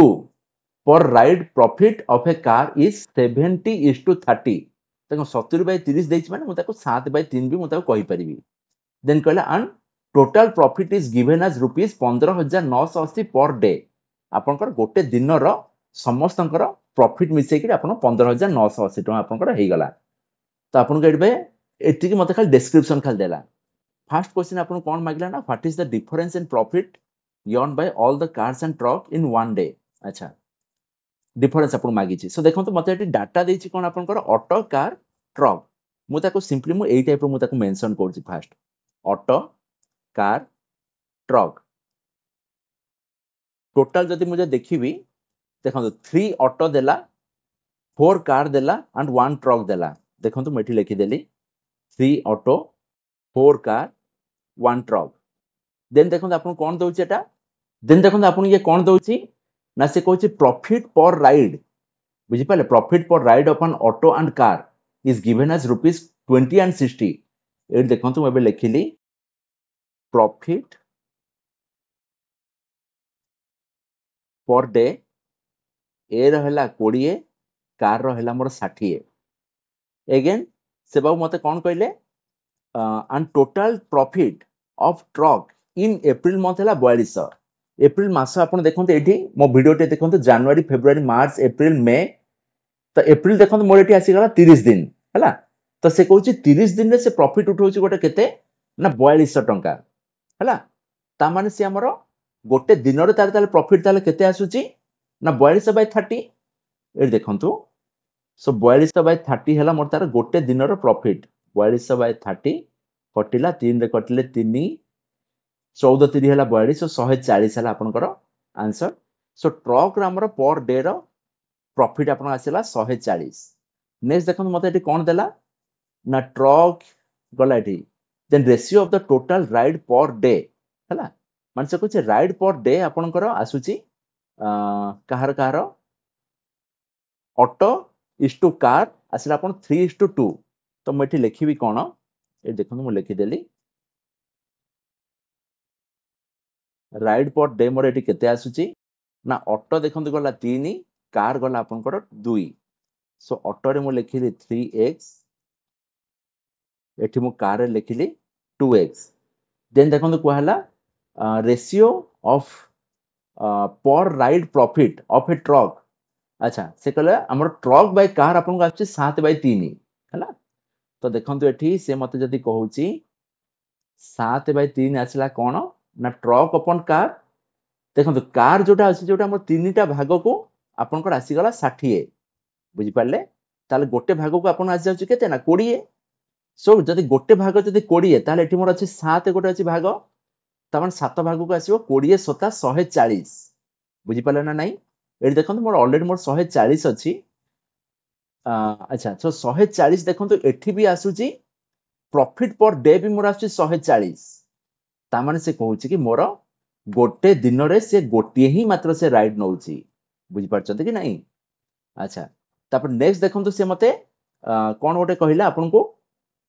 per ride profit of a car is 70:30 देखो 70/30 देछि माने मु ताको 7/3 भी मु ताको कहि परिबी then कहला and total profit is given as ₹15,980 per day आपनकर गोटे दिनर समस्तंकर प्रॉफिट मिसे कि आपन 15,980 टका आपनकर हेई गला तो आपन के एडबे एति कि मते खाली डिस्क्रिप्शन खाली देला फर्स्ट क्वेश्चन आपन कोन मागला ना what is the difference in profit earn bye all the cars and truck in one day अच्छा डिफरेंस आपन मागी छी सो देखो तो मते एटी डाटा देछि कोन आपनकर ऑटो कार ट्रक मु ताको सिंपली मु एई टाइप रो मु ताको मेंशन करछि first auto car truck total जदि मुझे देखिबी देखो 3 ऑटो देला 4 कार देला एंड 1 ट्रक देला देखो तो मेठी लिखि देली 3 ऑटो 4 कार 1 ट्रक देन देखो आपन कोन दउछि एटा देन देखो आपन ये कोन दउछि ना से कहछि प्रॉफिट पर राइड बुझि पाले profit per ride of an auto and car is given as ₹20 and 60 ए देखो तो मैं लिखिली प्रॉफिट पर डे ए रहला 20 कार रहला मोर 60 अगेन से बाबू मते कोन कहले and total profit of truck in April month हला 4200 अप्रैल मास आपण देखंते एठी मो वीडियो टे देखंते जनवरी फरवरी मार्च अप्रैल मई तो अप्रैल देखंते मोर एठी आसी गला 30 दिन हला तो से कहूची 30 दिन रे से प्रॉफिट उठौची गोटे केते ना 4200 टंका हला ता माने से हमरो गोटे दिन रे ताले प्रॉफिट ताले केते आसुची ना 42/30 ए देखंतु सो 42/30 है मोर तार गोटे दिन प्रॉफिट 42/30 कटिला 3 रे कटिले 3 14 3 है 42 140 है आपनकर आंसर। सो ट्रक हमर पर डे रो प्रॉफिट आपन आसीला 140। नेक्स्ट देखो मते एटी कोन देला ना ट्रक गला एटी then ratio of the total ride per day हैला मान से कुछ राइड पर डे आपनकर आसुची कहार कहार ऑटो इज टू कार आसिला अपन 3:2 तो मैं लिखी कौन ये देखो मुझे लिखिदेली राइड पर डे मोर ये केते आसुची ना ऑटो देखो गला 3 कार गला आपनकर 2 सो ऑटो रे मु लिखिली 3x एठी मु कार रे लिखिली 2x देन देखो कहला रेशियो ऑफ पर ride profit of A truck अच्छा से कहले हमर ट्रक बाय कार आपन को आछी 7/3 हैला तो देखंतु एठी से मते जदी कहूची 7/3 आसला कोन ना ट्रक अपन कार देखंतु कार जोटा अछि जोटा हमर तीनटा भाग को आपन को आसी गला 60 बुझी पाले ताले गोटे भाग को आपन आसी जाउची केते ना 20 सो जदी गोटे भाग जदी 20 ताले एठी मोर अछि 7 गोटे अछि भाग तमन 7 भाग को आसीबो 20 7 140 बुझी पाले ना नहीं एठी देखंतु मोर ऑलरेडी मोर 140 अछि अच्छा सो 140 देखंतु एठी भी आसुची प्रॉफिट पर डे भी मोर आसुची 140 ता माने से कहूची कि मोर गोटे दिन रे से गोटे ही मात्र से राइड नउची बुझी पारछते कि नहीं अच्छा तापर नेक्स्ट देखंतु से मते कोन गोटे कहिला आपन को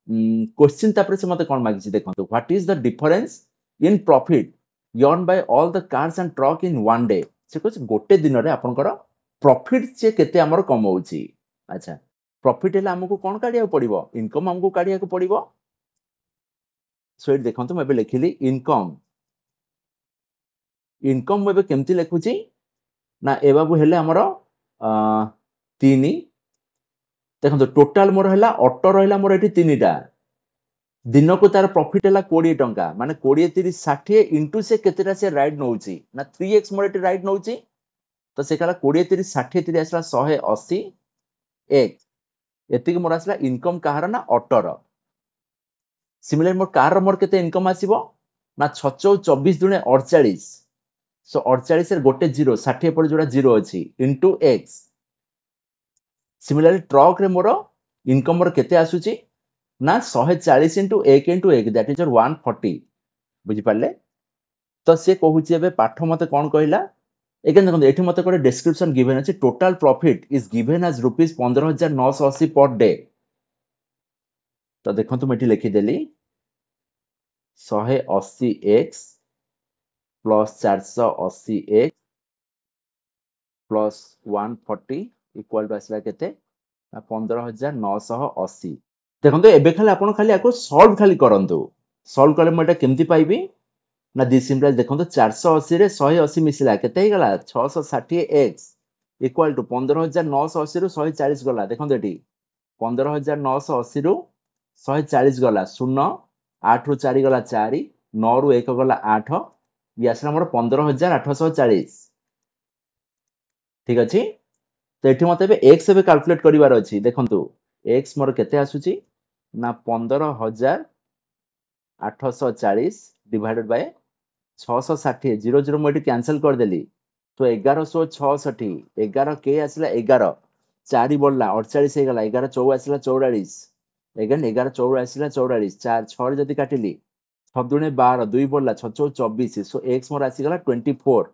क्वेश्चन तापर से मते कोन मागिची देखंतु what is the difference in profit earn bye all the cars and truck in one day से कुछ गोटे दिन रे आपनकर प्रॉफिट से केते हमर कम होउची अच्छा प्रॉफिट हेला हमको कोन काढिया पड़िबो इनकम हमको काढिया को पड़िबो सो एट देखंतु मैं लिखिली इनकम इनकम मैं केमती लिखुची ना ए बाबू हेले हमर 3 देखो टोटाल मोर है ऑटो रहा मोर ये 3टा दिन को तार प्रॉफिट है 20 टंका माने 20 30 60 इंटू से केतेटा से राइड नउची ना 3x मोर ये राइड नउची तो से कला 20 30 60 30 आसला 180 एक एतिक मोर आसला इनकम कहार ना ऑटो रो सिमिलर मोर कार रो मोर केते इनकम आसीबो ना 6 24 दुने 48 सो 48 रे गोटे 0 60 पर जोड़ा 0 अछि इनटू x सिमिलरली ट्रक रे मोर इनकम मोर केते आसुची ना 140 इंटू 1 इंटू 1 दैट इज 140 बुझी पाले तो से कहूची एबे पाठ मते कोन कहला एगेन देखो एठी मते कोटे डिस्क्रिप्शन गिवन अछि total profit is given as rupees 15980 per day तो देखो तुम एठी लिखि देली 180x plus 480x plus 140 equal to आसला केते 15980 देखो एबे खाली आपण खाली आको सॉल्व खाली करंतु सॉल्व कले म एटा केमती पाइबी ना दी सिंपल देखो 480 रे 180 मिसिला केते ही गला 660x इक्वल टू 15980 रु 140 गला देखो एटी 15980 रु 140 गला 0 8 रु 4 गला 4 9 रु 1 गला 8 ये आसला मोर 15840 ठीक अछि तो एठी मते बे x बे कैलकुलेट करिवार अछि देखंतु x मोर केते आसुची ना 15840 डिवाइडेड बाय 660 0 0 मैं कैंसिल कर देली तो 1166 11 के आसला 11 4 बढ़ला 48 गला 11 4 आसला 44 एगेन 11 4 आसला 44 4 6 जदी काटिली 6 दुने 12 2 बढ़ला 6 4 24 सो x मोर आसी गला 24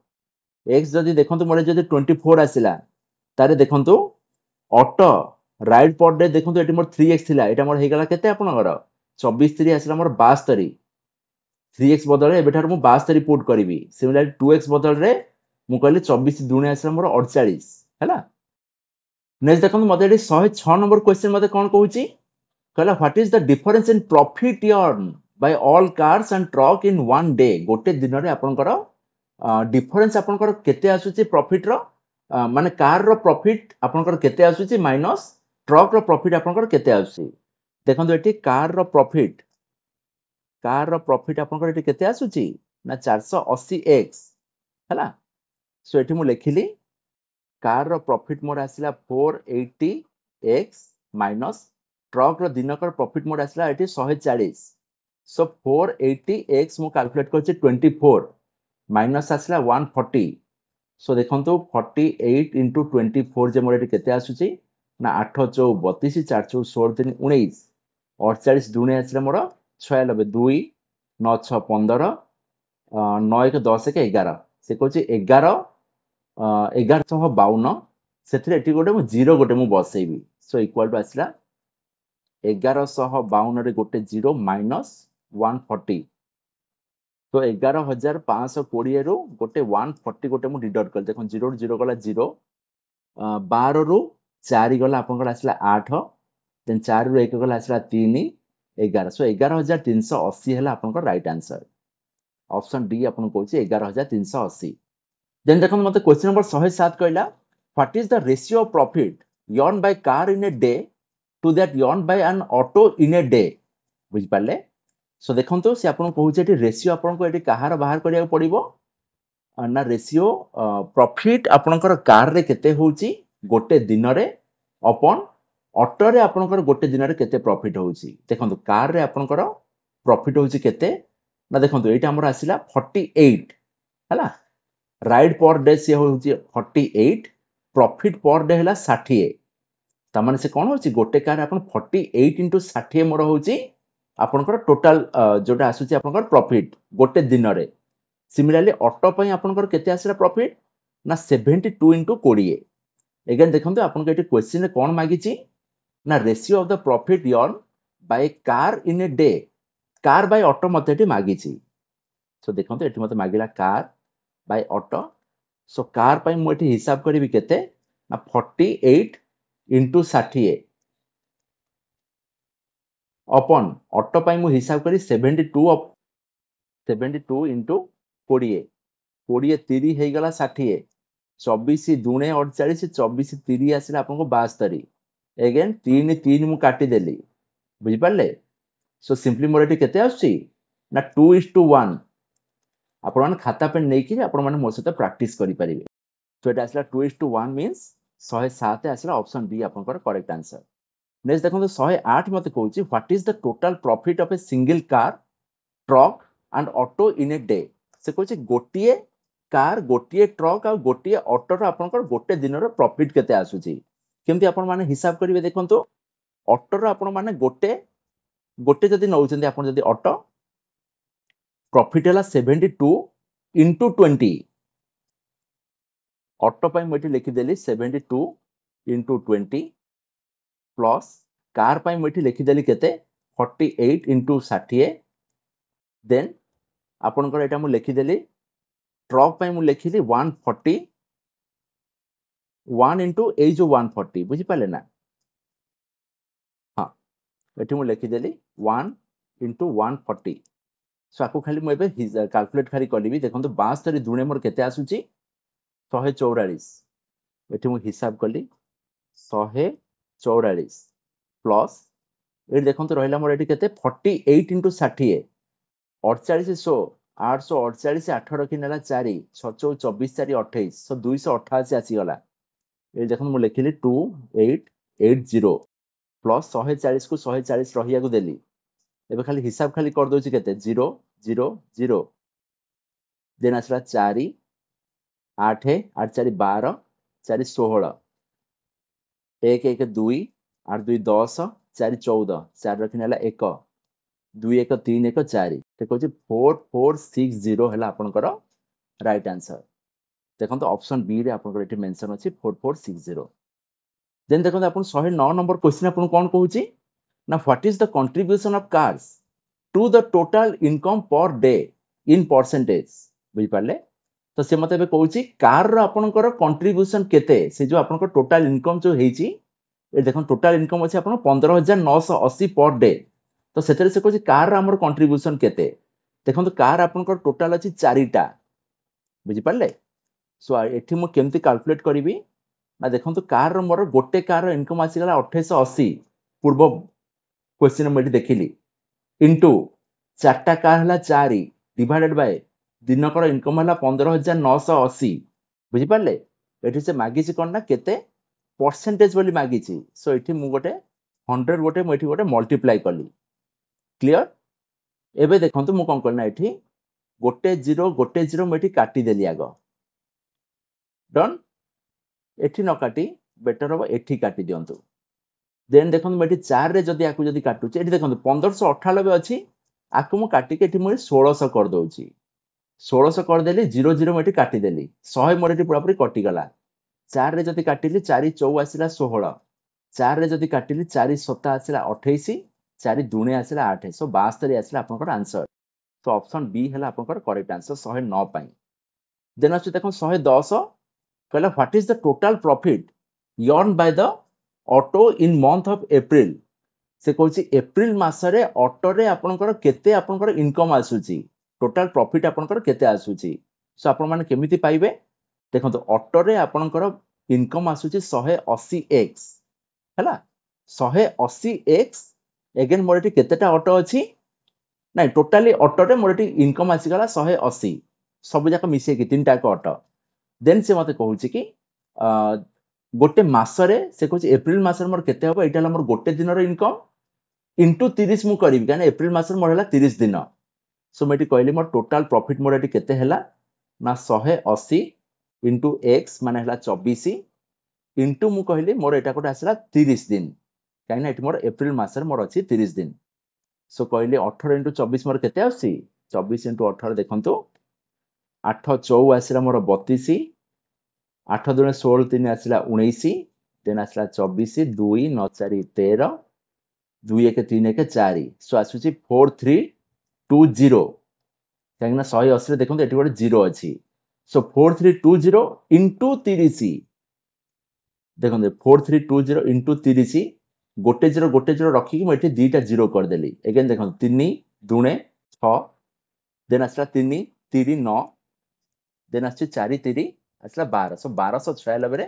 x जदी देखंतु मोर जदी 24 आसिला तारे देखंतु ऑटो राइड पर डे देखंतु एटी मोर 3x थिला एटा मोर हे गला केते आपनकर 24 3 आसिला मोर 72 3x बदल रे एबेठार मु 72 पुट करिवि सिमिलरली 2x बदल रे मु कहली 24 दुने आसिला मोर 48 हैला नेक्स्ट देखंतु मते एटी 106 नंबर क्वेश्चन मते कोन कहूची कहला what is the difference in profit earn bye all cars and truck in one day गोटे दिन रे आपनकर डिफरेंस आपनकर केते आसुची प्रॉफिट रो माने कार रो प्रॉफिट आपनकर केते आसुची माइनस ट्रक रो प्रॉफिट आपनकर केते आसुची देखंतु एटी कार रो प्रॉफिट आपनकर एटी केते आसुची ना 480x हैला सो एटी मु लिखिली कार रो प्रॉफिट मोर आसिला 480 एक्स माइनस ट्रक रो दिनकर प्रॉफिट मोड आसला एटी 140 सो 480 एक्स मु कैलकुलेट करछि 24 माइनस आसला 140 सो देखंतु 48 into 24 जे मोर एटी केते आसुछि ना 8 चौ 32 4 चौ 16 3 19 48 दुने आसले मोर 96 2 9 6 15 9 1 10 1 11 से कहछि 11 1152 ସେଥିରେ ଏଠି ଗୋଟେ ମୁଁ ଜିରୋ ଗୋଟେ ମୁଁ ବସେଇବି ସो ଇକ୍ୱାଲ ଟୁ ଆସିଲା 1152 ରେ ଗୋଟେ ଜିରୋ ମାଇନସ 140 तो 11,520 ରୁ ଗୋଟେ 140 ଗୋଟେ ମୁଁ ଡିଡକ୍ଟ କଲି ଦେଖନ୍ତୁ 0 ରୁ 0 ଗଲା 0 12 ରୁ 4 ଗଲା ଆପଣଙ୍କର ଆସିଲା 8 ଦେନ୍ 4 ରୁ 1 ଗଲା ଆସିଲା 3 11 सो 11,380 ହେଲା ଆପଣଙ୍କର ରାଇଟ आंसर ऑप्शन डी आपन कहूची 11,380 देन देखो मते क्वेश्चन नंबर 107 कहला what is the ratio of profit earned by car in a day to that earned by an auto in a day बुझ पाले सो देखंतो से आपन कहूची एटी रेशियो आपन को एटी कहार बाहर करिया पड़िबो ना रेशियो प्रॉफिट आपनकर कार रे केते होउची गोटे दिन रे अपन ऑटो रे आपनकर गोटे दिन रे केते प्रॉफिट होउची देखंतो कार रे आपनकर प्रॉफिट होउची केते ना देखंतो एटा हमर आसिला 48 हला राइड पर डे से होउची 48 प्रॉफिट पर डे हला 60 तामाने से कोन होउची गोटे कार आपन 48 into 60 मोर होउची आपनकर टोटल जोटा आसुची आपनकर प्रॉफिट गोटे दिन रे सिमिलरली ऑटो पई आपनकर केते आसिला प्रॉफिट ना 72 into 20 अगेन देखंतो आपन के क्वेश्चन रे कोन मागिची ना ratio of the profit earn by car in a day car by auto मते एटी मागिची सो देखंतो एटी मते मागिला car by auto so car पई मु एटी हिसाब करबी केते ना 48 into 60 अपन ऑटो पई मु हिसाब करी 72 into 20 20 30 हे गला 60 24 दुने 48 24 30 आसिला आपन को 72 अगेन 3 3 मु काटी देली बुझी पाले सो सिंपली मोर एटी केते आछि ना 2:1 आपण मान खाता पे नै कि आपण मान मोर सहित प्रैक्टिस करि परिबे सो एटा आसला 2:1 मींस 107 आसला ऑप्शन बी आपनकर करेक्ट आंसर नेक्स्ट देखो 108 मते कहूची what is the total profit of a single car truck and auto in a day से कहूची गोटिए कार गोटिए ट्रक आ गोटिए ऑटो रो आपनकर गोटे दिन रो प्रॉफिट केते आसुची केमती आपण माने हिसाब करिवे देखंतो ऑटो रो आपण माने गोटे जदी नउचंदी आपण जदी ऑटो प्रॉफिट हला 72 into 20 ऑटो पई मटी लिखि देली 72 into 20 प्लस कार पई मटी लिखि देली केते 48 into 60 देन आपनकर एटा मु लिखि देली ट्रक पई मु लिखिली 140 1 into ए जो 140 बुझी पाले ना हां एठी मु लिखि देली 1 into 140 सो आको खाली मु एबे कैलकुलेट खाली करबी देखंतु 72 दुणे मोर केते आसुची 144 एठी मु हिसाब करली 144 प्लस ए देखंतु रहला मोर एठी केते 48 into 60 4800 848 8 रखि नेला 4 6 24 4 28 सो 288 आसी गला ए देखंतु मु लिखिली 2880 प्लस 140 को 140 रहिया को देली एबे खाली हिसाब खाली कर दोची केते 0 0 0 देन आसला 4 8 8 4 12 4 16 1 1 2 8 2 10 4 14 4 रखि नेला 1 2 1 3 1 4 ते कहूची 4460 हला आपनकर राइट आंसर देखंतो ऑप्शन बी रे आपनकर एठी मेंशन अछि 4460 देन देखंतो आपन 109 नंबर क्वेश्चन आपन कोन कहूची ना what is the contribution of cars to the total income per day in percentage बुझी पाले तो से मते बे कहूची कार रो आपनकर कंट्रीब्यूशन केते से जो आपनकर टोटल इनकम जो हेची ए देखन टोटल इनकम अछि आपन 15980 पर डे तो सेतरे से कहूची कार रो हमर कंट्रीब्यूशन केते देखन तो कार आपनकर टोटल अछि 4टा बुझी पाले सो एठी मु केमती कैलकुलेट करबी ना देखन तो कार रो मोर गोटे कार रो इनकम आसी गला 2880 पूर्व क्वेश्चन में देखिली इनटू चारटा कार हला 4 डिवाइडेड बाय दिनकर इनकम हला 15980 बुझी पाले एठी से मागी से कोन ना केते परसेंटेज बोली मागी सो ये गोटे 100 गोटे मुझे गोटे मल्टीप्लाई कली क्लियर एबे देखंतु मु कोन करना एठी गोटे जीरो मुझे काटिदेली आग डन एठी न काटी बेटर हम एठी काटी दियंतु देन देखो मुझे 4 रे जदि आकु जदि काटुचे एठी देखो 1598 अच्छी आकु मु काटिके एठी मुझे 1600 कर दउची 1600 कर देली 00 मुझे काटिदेली 100 मोर एठी पूरा पूरी कटिगला 4 रे जदि काटिली 4 चौ आसिला 16 4 रे जदि काटिली 4 7 आसिला 28 4 दुणे आसिला 8 सो 72 आसिला आपनकर आंसर तो ऑप्शन बी हैला आपनकर करेक्ट आंसर 109 पाई देन आछे देखो 110 कहला what is the total profit earn by the auto in month of April से कहूँ एप्रिल मासरे ऑटो रे आपनकर केते आपनकर इनकम आसुची टोटल प्रॉफिट आपनकर केते आसुची सो आपण माने केमिति पाइबे देखो ऑटो रे आपनकर इनकम आसुची 180x हैला 180x अगेन मोर एटी केतेटा ऑटो अछि नाही टोटली ऑटो रे मोर एटी इनकम आसीगला 180 सब जाक मिसे कि तीनटा को ऑटो देन से मते कहूँ कि गोटे मासरे से कहूँ एप्रिल मासरे मोर केते हबो एटा मोर गोटे दिन रो इनकम इंटू 30 मु करिवि काने एप्रिल मासरे मोर हला 30 दिन सो मेटी कहली मोर टोटल प्रॉफिट मोर एटी केते हला ना 180 इंटू x माने हला 24 इंटू मु कहली मोर एटा कोटा आसला 30 दिन काने एटी मोर एप्रिल मासरे मोर अछि 30 दिन सो कहली 18 इंटू 24 मोर केते आसी 24 इंटू 18 देखंतु 8 4 आसला मोर 32 8 दुने 16 3 आसला 19 देन आसला 24 2 9 4 13 2 1 3 1 4 सो आसुची 4320 काहे ना 180 रे देखंतु एटी गोटे 0 अछि सो 4320 इंटू 30 देखंतु 4320 इंटू 30 गोटे जीरो रखी कि मैं दीटा जीरो कर देली अगेन देखो 3 दुणे 6 देन आसला 3 3 9 देन आछि 4 3 आसला 12 सो 1296 रे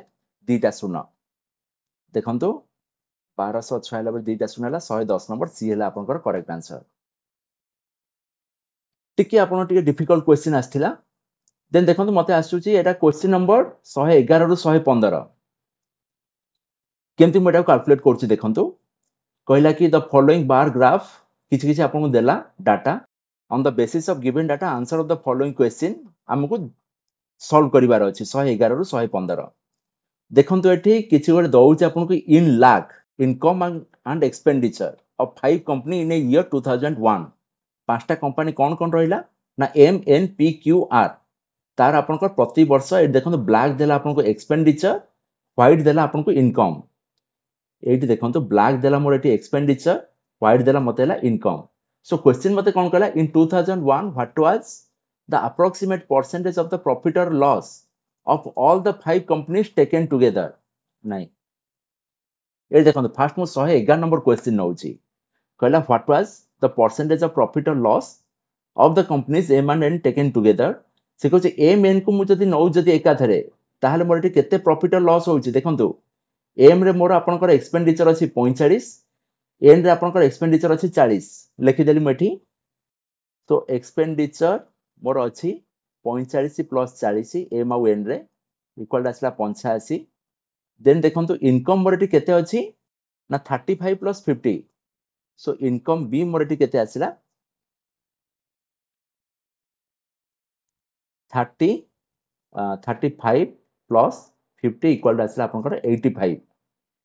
दीटा शून्य देखंतु 1296 रे दीटा शून्य हला 110 नंबर सी हला आपनकर करेक्ट आंसर टिके आपन टिके डिफिकल्ट क्वेश्चन आस्थिला देन देखंतु मते आसुची एटा क्वेश्चन नंबर 111 रु 115 केमति मोटा कैलकुलेट करछि देखंतु कहला कि द फॉलोइंग बार ग्राफ किछि किछि आपन देला data on the basis of given data answer of the following question हमकु सॉल्व करिवार अछि 111 रु 115 देखंतु एठी किछि गोटे दउछि आपन को in lakh income and expenditure of 5 company in a year 2001 पांचटा कंपनी कोन कोन रहिला ना M N P Q R तार आपन को प्रति वर्ष ए देखंतु ब्लैक देला आपन को एक्सपेंडिचर व्हाइट देला आपन को इनकम एठी देखंतु ब्लैक देला मोर एठी एक्सपेंडिचर व्हाइट देला मते हला इनकम सो क्वेश्चन मते कोन कहला in 2001 what was the approximate percentage of the profit or loss of all the 5 companies taken together नाही ए देखंतु फर्स्ट मु 111 नंबर क्वेश्चन नउची कहला what was the percentage of profit or loss of the companies M and N taken together से कहूँ M N को मुझे नौ जदि एकाथरे ताहले मोर एठी केते प्रॉफिट और लॉस होउची देखंतु एम रे मोर आपनकर एक्सपेंडिचर अछि 45 एन रे आपनकर एक्सपेंडिचर अछि 40 लिखि देली मठी तो एक्सपेंडिचर मोर अछि 45 प्लस 40 एम आ एन रे इक्वल आसला 85 देन देखंतु इनकम मोर एठी केते अछि ना 35 plus 50 so income be more एठी केते आसिला 35 प्लस 50 इक्वल आसला आपनकर 85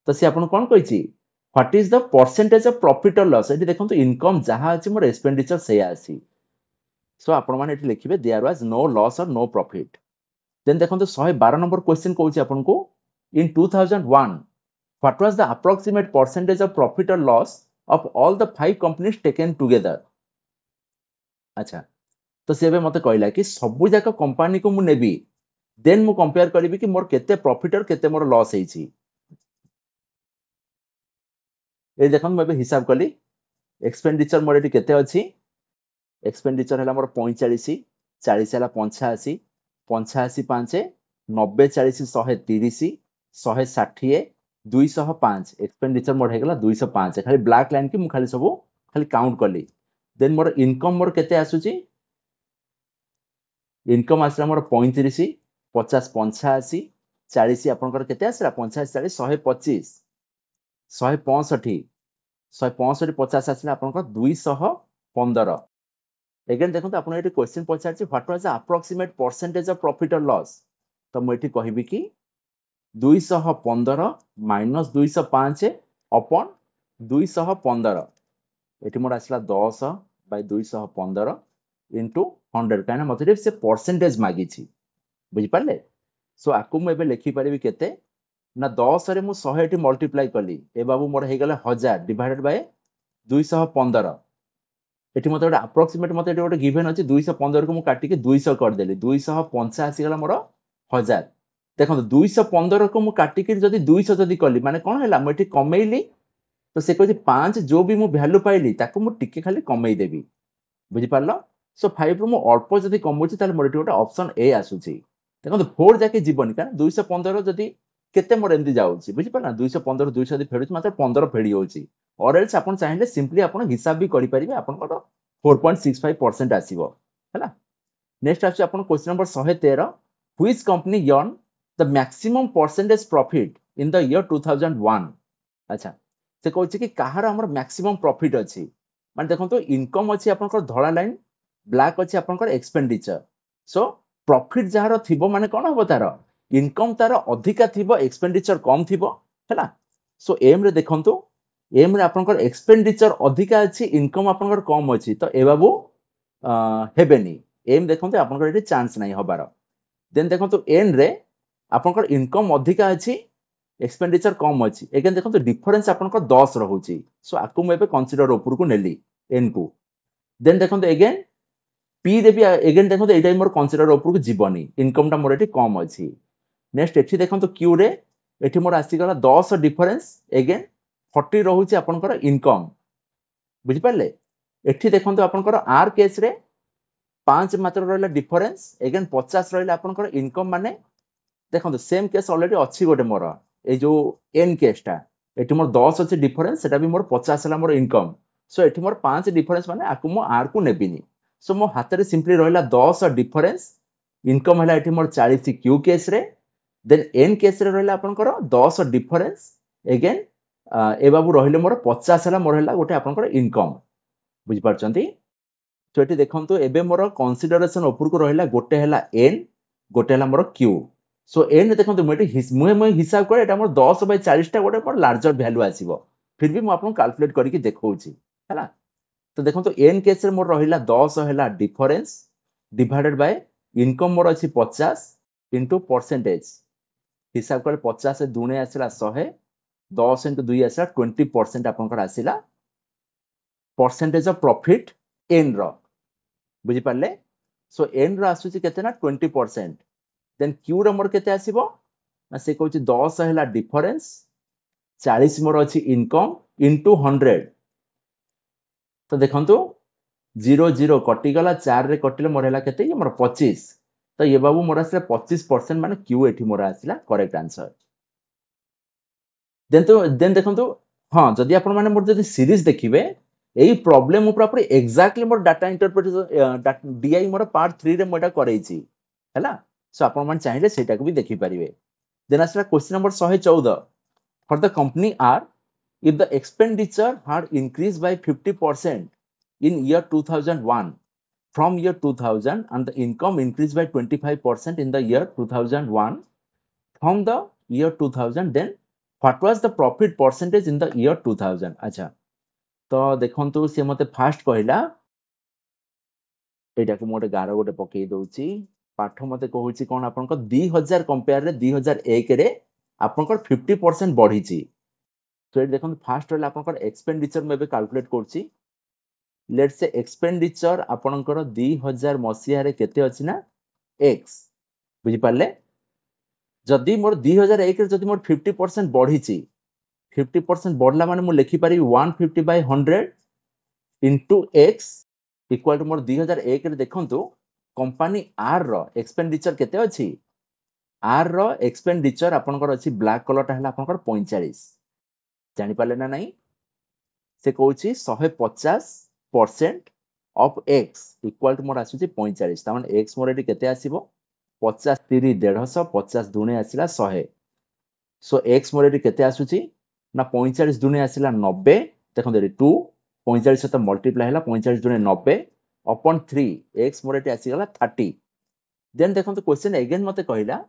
तो से आपन कोन कहिछि what is the percentage of profit or loss एठी देखंतु इनकम जहा अछि मोर एक्सपेंडिचर से आसी सो आपन माने एठी लिखिबे there was no loss or no profit then देखंतु 112 नंबर क्वेश्चन कहूछि आपन को in 2001 what was the approximate percentage of profit or loss of all the 5 companies taken together अच्छा तो से मते कहला कि सबु जाक कंपनी को मु नेबी देन मु कंपेयर करिवि कि मोर केते प्रॉफिट और केते मोर लॉस हेछि ए देखन मैं हिसाब कली एक्सपेंडिचर मोर एटी केते अछि एक्सपेंडिचर हला मोर 45 40 हला 85 85 5 90 40 130 160 205 एक्सपेंडिचर मोर हेगला 205 खाली ब्लैक लाइन की मु खाली सब खाली काउंट कली देन मोर इनकम मोर केते आसुची इनकम आसला मोर 35 50 85 40 आपनकर केते आसला 85 40 125 165 165 50 आसला आपनकर 215 अगेन देखो आपन एटी क्वेश्चन पचारछि what was the approximate percentage of profit or loss तो मैं एटी कहबी कि 215 माइनस 205 अपॉन 215 एटी मोर आसला 10 बाय 215 इनटू 100 काना मते से परसेंटेज मागी छी बुझि पाले सो आकु मु एबे लिखि परिबी केते ना 10 रे मु 100 एटी मल्टीप्लाई कली ए बाबू मोर हे गेला 1000 डिवाइडेड बाय 215 एटी मते गोटे अप्रोक्सीमेट मते गोटे गिवन अछि 215 को मु काटी के 200 कर देली 250 आसी गेला मोर 1000 देखो 215 को मु काटी के जदी 200 जदी कली माने कोन हैला मु एटी कमेइली तो से कहछि 5 जो भी मु वैल्यू पाइली ताको मु टिके खाली कमेइ देबी बुझि पारलो सो 5 रो मु अल्प जदी कमउछि ताले मोर एटी गोटे ऑप्शन ए आसुछि देखो 4 जाके जीवनी का 215 जदी केते मोर एंदी जाउछि बुझि पारना 215 200 जदी फेडुछि मात्र 15 फेडी होछि और एल्स आपण चाहिले सिंपली आपण हिसाब भी करि परिबे आपण को 4.65% आसीबो हैला नेक्स्ट आछि आपण question number 113 which company earn the maximum percentage profit in the year 2001 अच्छा से कहछि कि काहार हमर मैक्सिमम प्रॉफिट अछि माने देखंतो इनकम अछि आपण को धळा लाइन ब्लैक अछि आपण को एक्सपेंडिचर सो प्रॉफिट जहार थिबो माने कोन होबो तार इनकम तार अधिका थिबो एक्सपेंडिचर कम थिबो हैला सो एम रे देखंतो एम रे आपण को एक्सपेंडिचर अधिका अछि इनकम आपण को कम अछि तो ए बाबू हेबेनी एम देखंतो आपण को एटी चांस नाही होबार देन देखंतो एन रे आपण को इनकम अधिका अछि एक्सपेंडिचर कम अछि एगेन देखंतो डिफरेंस आपण को 10 रहउछि सो आकु म एबे कंसीडर ऊपर को नेली एन को देन देखंतो एगेन पी रे भी एगेन देखंतो एटा मोर कंसीडर ऊपर को जीवनी इनकम टा मोर एटी कम अछि नेक्स्ट एठी देखंतो क्यू रे एठी मोर आसी गला 10 डिफरेंस एगेन 40 रहउछि आपनकर इनकम बुझि पाले एठी देखंतो आपनकर आर केस रे 5 मात्र रहला डिफरेंस एगेन 50 रहला आपनकर इनकम माने देखंतो सेम केस ऑलरेडी अछि गोटे मोर ए जो एन केस टा एठी मोर 10 अछि डिफरेंस सेटा भी मोर 50 हला मोर इनकम सो एठी मोर 5 डिफरेंस माने आकु मो आर को नेबिनी सो मो हाथ रे सिंपली रहला 10 डिफरेंस इनकम हला एठी मोर 40 क्यू केस रे देन एन केस रे रहला आपनकर 10 डिफरेंस एगेन ए बाबू रहिले मोर 50 हला मोर हला गोटे आपनकर इनकम बुझि पारचंती तो एठी देखंतो एबे मोर कंसीडरेशन ऊपर को रहिला गोटे हला एन गोटे हला मोर क्यू सो एन देखंतो मेटी मुहे हिसाब करे एटा मोर 10 बाय 40 टा गोटे मोर लार्जर वैल्यू आसीबो फिर भी मु आपन कैलकुलेट करी के देखौछि हला तो देखंतो एन केस रे मोर रहिला 10 हला डिफरेंस डिवाइडेड बाय इनकम मोर अछि 50 इनटू परसेंटेज हिसाब करे 50 से दुने आसिला 100 10 इनटू 2 आसिला 20% आपनकर आसिला परसेंटेज ऑफ प्रॉफिट एन रो बुझि पाले सो एन रो आसुची केते ना 20% देन क्यू रो मोर केते आसीबो ना से कहूची 10 हला डिफरेंस 40 मोर अछि इनकम इनटू 100 तो देखंतु 0 0 कटि गला 4 रे कटिले मोर हला केते ये मोर 25 तो ये बाबू मोर आसिला 25% माने क्यू एठी मोर आसिला करेक्ट आंसर देन देखंतु हां जदी आपण माने मोर जदी सीरीज देखिबे एई प्रॉब्लम ऊपर पूरा एग्जैक्टली मोर data interpretation DI more part 3 रे मोटा करैछि हैला सो आपण मान चाहिले सेटा को भी देखि परिबे देन आसला question number 114 for the company are if the expenditure had increased by 50% in year 2001 from year 2000 and the income increased by 25% in the year 2001 from the year 2000 then what was the profit percentage in the year 2000 अच्छा तो देखंतु से मते fast कहला एटा को मोटे गारो गोटे पकई दउची पाठ मते कहूची कोन आपन को 2000 कंपेयर रे 2001 रे आपन को 50% बढ़ीची तो एट देखंतु फास्ट रहला आपन को एक्सपेंडिचर में बे कैलकुलेट करची लेट्स से एक्सपेंडिचर आपन को 2000 मसिया रे केते अछि ना x बुझी पाले जदी मोर 2001 रे जदी मोर 50% बढ़ीची 50% बढ़ला माने मु लिखि पारी 150 by 100 into x equal to मोर 2001 रे देखंतु कंपनी आर रो एक्सपेंडिचर केते अछि आर रो एक्सपेंडिचर आपन को अछि ब्लैक कलर ता हला आपन को 45 जानि पाले ना नहीं से कहूची 150% of x equal to मोर आसुची 45 ता माने x मोर एटी केते आसीबो 50 3 150 50 दुणे आसिला 100 सो x मोर एटी केते आसुची ना 45 दुणे आसिला 90 देखो देरी 2 45 सहित मल्टीप्लाई हला 45 दुणे 90 अपॉन 3 x मोर एटी आसी गला 30 देन देखो क्वेश्चन अगेन मते कहिला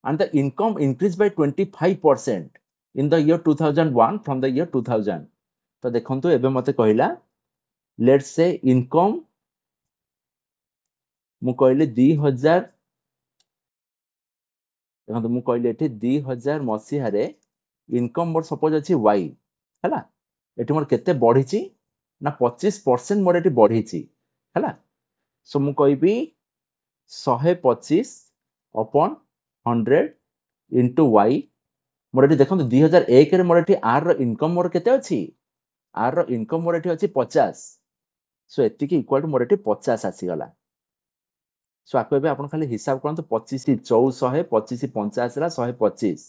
and the income increased by 25% in the year 2001 from the year 2000 तो देखंतु एबे मते कहिला लेट्स से इनकम मु कहले 2000 देखंतु मु कहले एठी 2000 मसिहा रे इनकम मोर सपोज अछि y हला एठी मोर केते बढ़िची ना 25% मोर एठी बढ़िची हला सो मु कहबी 125 अपॉन 100 into y मोर एठी देखंतु 2001 रे मोर एठी r रो इनकम मोर केते अछि r रो इनकम मोर एठी अछि 50 सो एति की इक्वल टू मोर एठी 50 आसी गला सो आको एबे आपण खाली हिसाब करंतु 25 400 25 50 आसला 125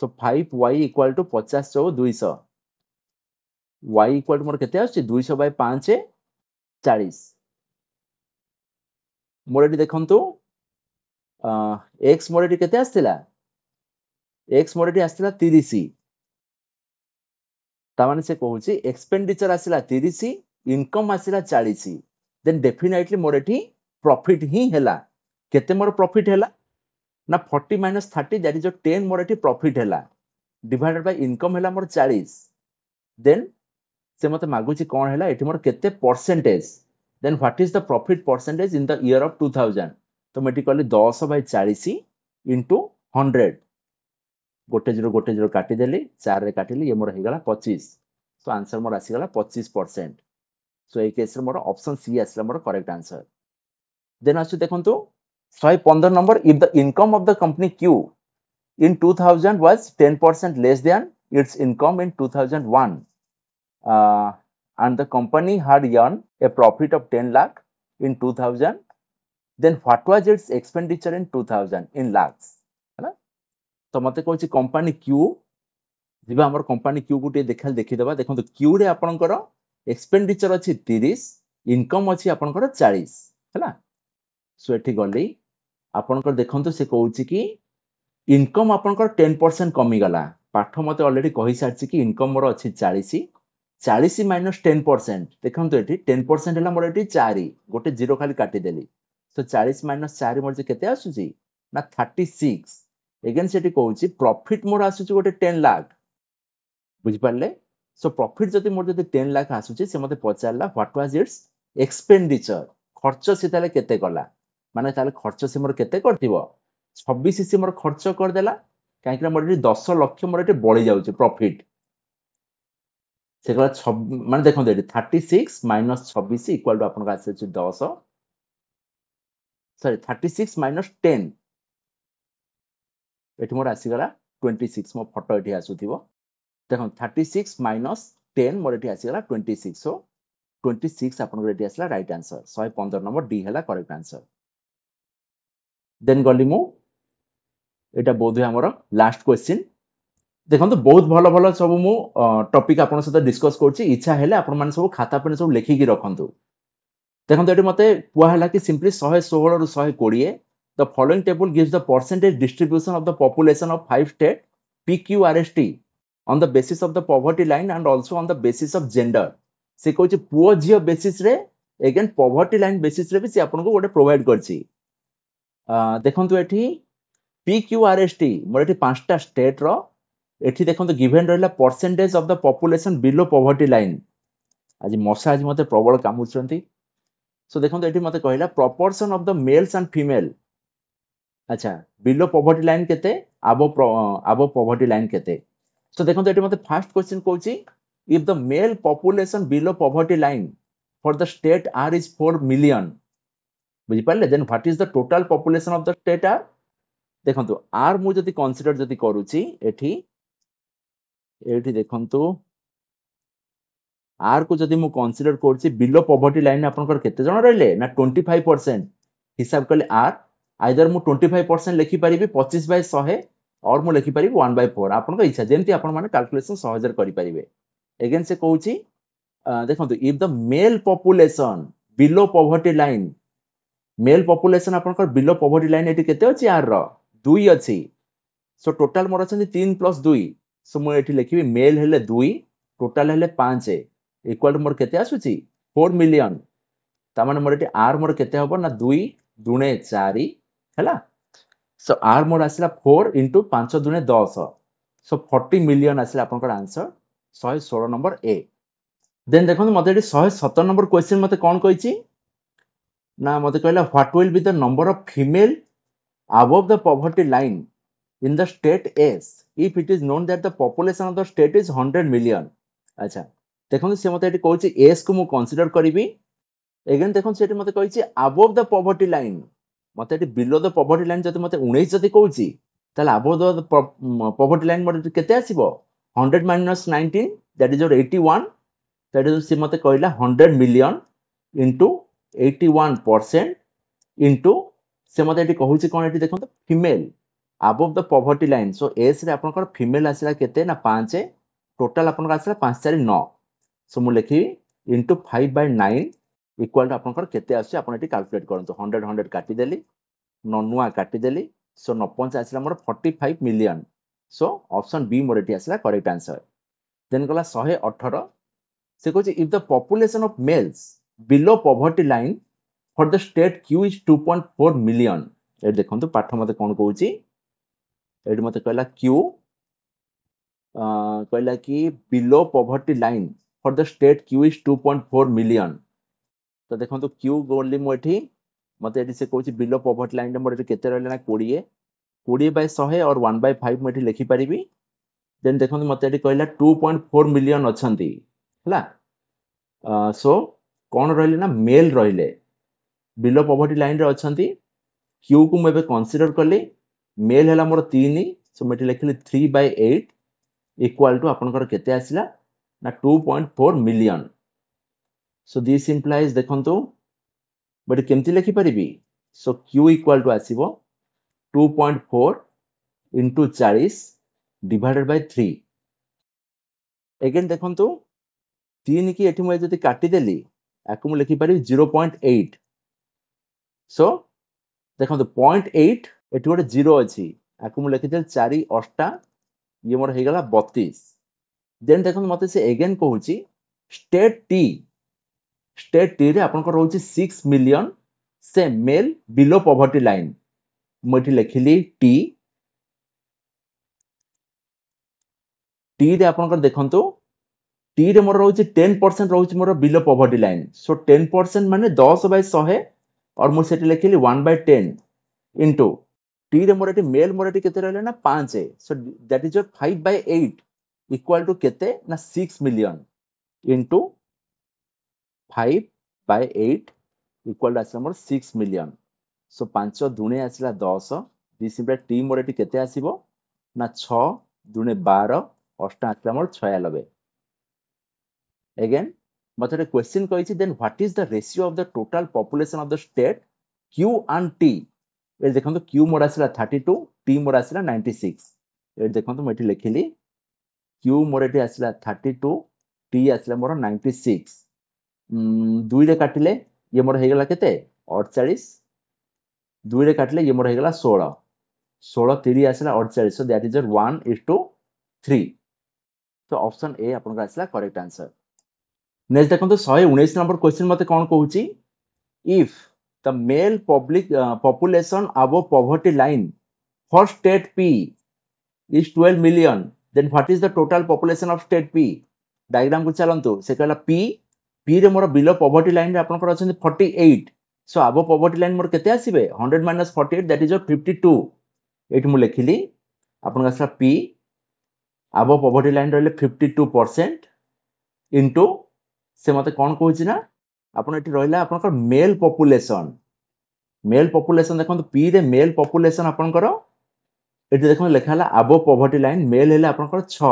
so 5y equal to 50 4 200 y equal to मोर केते आछि 200 बाय 5 40 मोर एठी देखंतु x मोर एठी केते आस्तिला x मोर एठी आस्तिला 30 ता माने से कहूची एक्सपेंडिचर आसिला 30 इनकम आसिला 40 देन डेफिनेटली मोर एठी प्रॉफिट ही हैला केते मोर प्रॉफिट हैला ना 40 माइनस 30 दैट इज 10 मोर एठी प्रॉफिट हैला डिवाइडेड बाय इनकम हैला मोर 40 देन से मते मागुची कोन हैला एठी मोर केते percentage then what is the profit percentage in the year of 2000 तो मेटी कहली 10 बाय 40 इनटू 100 गोटे जीरो काटी देली 4 रे काटिली ये मोर हे गला 25 सो आंसर मोर आसी गला 25% सो ए केस रे मोर ऑप्शन सी आसला मोर करेक्ट आंसर देन आसु देखंतु 115 number if the income of the company Q in 2000 was 10% less than its income in 2001 and the company had earned a profit of 10 lakh in 2000 then what was its expenditure in 2000 in lakhs है ना तो मते कहूची company Q जिबा हमर company Q गुटे देखल देखि देबा देखंतु Q रे आपनकर एक्सपेंडिचर अछि 30 इनकम अछि आपनकर 40 हैला सो एठी गली आपनकर देखंतु से कहूची कि इनकम आपनकर 10% कमी गला पाठ मते ऑलरेडी कहि सारछि कि इनकम मोर अछि 40 40 माइनस 10% देखंतु एठी 10% हैला मोर एठी 4 गोटे जीरो खाली काटी देली तो 40 माइनस 4 मोर जे केते आसुची ना 36 अगेन सेठी कहूची प्रॉफिट मोर आसुची गोटे 10 लाख बुझि पारले सो प्रॉफिट जति मोर जति 10 लाख आसुची से मते पचारला व्हाट वाज इट्स एक्सपेंडिचर खर्च से ताले केते कला माने ताले खर्च से मोर केते करथिबो 26 से मोर खर्च कर देला काहे कि मोर 10 लाख मोर एटे बढ़ी जाउची प्रॉफिट से कला माने देखो देडी 36 माइनस 26 इक्वल टू आपन का आसे 10 सॉरी 36 माइनस 10 एठी मोर आसी गला 26 मो फोटो एठी आसुथिबो देखो 36 माइनस 10 मोर एठी आसी गला 26 सो 26 आपन को एठी आसला राइट आंसर 115 नंबर डी हला करेक्ट आंसर देन गली मु एटा बोधे हमर लास्ट क्वेश्चन देखंतु बहुत भलो भलो सब मु टॉपिक आपन सहित डिस्कस करछि इच्छा हेले आपन माने सब खाता पेन सब लेखि कि रखंतु देखंतु एटी मते कुआ हला कि सिंपली 116 रु 120 the following table gives the percentage distribution of the population of 5 state PQRST on the basis of the poverty line and also on the basis of gender से कहछि पुओ जियो बेसिस रे अगेन पॉवर्टी लाइन बेसिस रे भी से आपन को गोटे provide करछि देखंतु एठी PQRST मोर एठी पांचटा स्टेट रो एठी देखंतु गिवन रहला percentage of the population below poverty line आज मसा आज मते प्रबल कामुचंती सो देखंतु एठी मते कहला proportion of the males and female अच्छा बिलो पॉवर्टी लाइन केते अबो पॉवर्टी लाइन केते सो देखंतु एठी मते फर्स्ट क्वेश्चन कहूची if the male population below poverty line for the state R is 4 million बुझि पाले then what is the total population of the state R देखंतु आर मु जति कंसीडर जति करूची एठी एठी देखंतु आर को जदि मु कंसीडर करछि बिलो पॉवर्टी लाइन आपनकर केते जण रहले ना 25% हिसाब करले आर आइदर मु 25% लिखि परिबी 25 बाय 100 और मु लिखि परिबी 1 बाय 4 आपनका इच्छा जेंति आपन माने कैलकुलेशन सहजर करि परिबे अगेन से कहूछि देखंतु if the male population below poverty line mail population आपनकर बिलो पॉवर्टी लाइन एटी केते अछि आर रो 2 अछि सो टोटल मोर अछन 3 + 2 सो मो एटी लिखिबी मेल हेले 2 टोटल हेले 5 इक्वल टू मोर केते आसुची 4 मिलियन ता माने मोर एटी आर मोर केते हबो ना 2 दुणे 4 हैला सो आर मोर आसला 4 * 5 दुणे 10 सो 40 मिलियन आसला आपनकर आंसर 116 नंबर ए देन देखो मते एटी 117 नंबर क्वेश्चन मते कोन कहिची ना मते कहला what will be the number of female above the poverty line in the state S if it is known that the population of the state is 100 million अच्छा देखो से मते एटी कहूची S को मु कंसीडर करिवि अगेन देखो से eighty मते कहिची above the poverty line मते eighty below the poverty line जति मते 19 जति कहूची ताले above the poverty line मते केते आसीबो 100 - 19 that is your 81 that is से मते कहला 100 million into 81% into से मते एटी कहूची कोन एटी देखो तो female above the poverty line so S रे आपनकर फीमेल आसीला केते ना 5 टोटल आपनकर आसीला 5 4 9 सो मु लिखि into 5/9 इक्वल टू आपनकर केते आसी आपन एटी कैलकुलेट करंतो 100 100 काटी देली ननुआ काटी देली सो 9 आसीला मोर 45 मिलियन सो ऑप्शन बी मोर एटी आसीला करेक्ट आंसर देन गला 118 से कहूची if the population of males below poverty line for the state Q is 2.4 million ए देखंतु पाठ मते कोन कहूची एटी मते कहला Q कहला कि below poverty line for the state Q is 2.4 million तो देखंतु Q गोली मो एठी मते एटी से कहूची बिलो पॉवर्टी लाइन रे मोर एटी केते रहले ना 20 20/100 और 1/5 मो एठी लिखि परिबी देन देखंतु मते एटी कहला 2.4 मिलियन अछंती हला सो कोन रहले ना मेल रहले बिलो पॉवर्टी लाइन रे अछंती Q को मैं कंसीडर करली मेल हला मोर 3 सो मैं लिखली 3/8 इक्वल टू आपनकर केते आसिला ना 2.4 मिलियन सो दिस इंप्लाइज देखंतु बट केमति लिखि परिबी सो Q इक्वल टू आसीबो 2.4 into 40 divided by 3 अगेन देखंतु 3 की एठी मैं जति काटी देली आकु मैं लिखि पारि 0.8 सो देखंतु 0.8 एठी गोटे 0 अछि आकु मैं लिखि देल 4 8 ये मोर हे गला 32 देन देखंतु मते से अगेन कहूची स्टेट टी रे आपन को रहउची 6 मिलियन से मेल बिलो पॉवर्टी लाइन मोठी लिखिली टी रे आपन को देखंतु टी रे मोर रहउची 10% रहउची मोर बिलो पॉवर्टी लाइन सो 10% माने 10/100 और मु सेठी लिखिली 1/10 इनटू टी रे मोर एटी मेल मोर एटी केते रहले ना 5 so that is your 5/8 equal to केते ना 6 मिलियन इनटू 5/8 इक्वल टू आसला मोर 6 मिलियन सो 5 दुणे आसला 10 दिस इंप्लाइ टी मोर एटी केते आसीबो ना 6 दुणे 12 8 आसला मोर 96 अगेन मते क्वेश्चन कहिछि then what is the ratio of the total population of the state Q and T ए देखंतु Q मोर आसला 32 T मोर आसला 96 ए देखंतु मैं एठी लिखिली Q मोर एठी आसला 32 T आसला मोर 96 2 रे काटिले ये मोर हे गला केते 48 2 रे काटिले ये मोर हे गला 16 16 3 आसला 48 सो दैट इज योर 1:3 तो ऑप्शन ए आपन का आसला करेक्ट आंसर नेक्स्ट देखंतु 119 नंबर क्वेश्चन मते कोन कहूची if the male public population above poverty line for state P is 12 million then what is the total population of state P diagram को चलंतु से कहला P रे मोर बिलो पॉवर्टी लाइन रे आपन कर अछन 48 सो अबव पॉवर्टी लाइन मोर केते आसीबे 100 - 48 दैट इज योर 52 एठी मु लिखिली आपन का आसला P अबव पॉवर्टी लाइन रहले 52% इनटू से मते कोन कहूची ना आपन एठी रहला आपन कर मेल पॉपुलेशन देखंतु P रे मेल पॉपुलेशन आपन कर एठी देखो लिखा हला अबव पॉवर्टी लाइन मेल हेले आपन कर 6